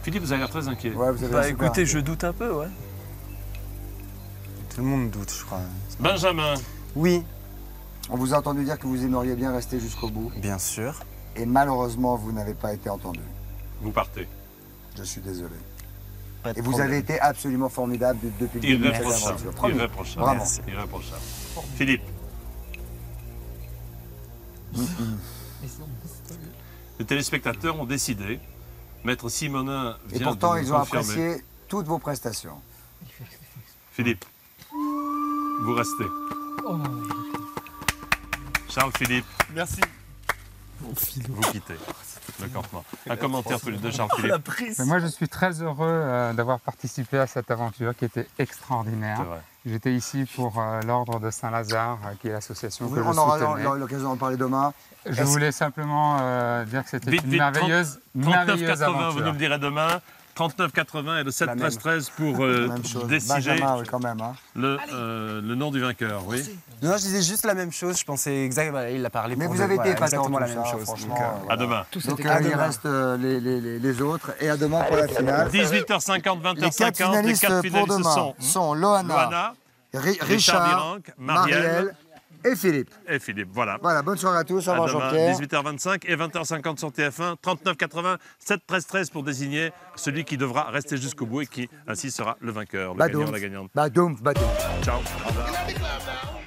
Philippe, vous avez l'air très inquiet. Ouais, vous avez écoutez, je doute un peu, ouais. Tout le monde doute, je crois. Benjamin. Oui. On vous a entendu dire que vous aimeriez bien rester jusqu'au bout. Bien sûr. Et malheureusement, vous n'avez pas été entendu. Vous partez. Je suis désolé. Pas de Et vous problème. avez été absolument formidable depuis le début de cette aventure. Promis. Irréprochable. Vraiment. Irréprochable. Philippe. Les téléspectateurs ont décidé. Maître Simonin vient Et pourtant, de nous ils ont confirmer. apprécié toutes vos prestations. Philippe, vous restez. Charles-Philippe. Merci. Vous quittez le campement. Un commentaire tous les 2, Charles-Philippe. Mais moi, je suis très heureux d'avoir participé à cette aventure qui était extraordinaire. C'est vrai. J'étais ici pour l'Ordre de Saint-Lazare, qui est l'association que je On aura soutenais. l'occasion d'en parler demain. Je voulais simplement dire que c'était Vite, une merveilleuse 39,80, aventure. vous nous le direz demain. 39,80 et le 7,13 pour décider Benjamin, oui, quand même. Hein. le nom du vainqueur. Oui. Non, je disais juste la même chose. Je pensais exactement. Il a parlé. Mais pour vous avez été exactement la tout même ça, chose. franchement. Donc, À demain. Donc il reste les autres. Et à demain pour la finale. 18h50, 20h50. Les 4 finalistes pour demain sont Loana, Richard, Virenque, Marielle et Philippe. Et Philippe, voilà. Voilà, bonne soirée à tous. Au À revoir demain, Jean-Pierre. 18h25 et 20h50 sur TF1, 39,80, 7,13 pour désigner celui qui devra rester jusqu'au bout et qui ainsi sera le vainqueur, le gagnant, la gagnante. Badoum, badoum. Ciao. Au revoir.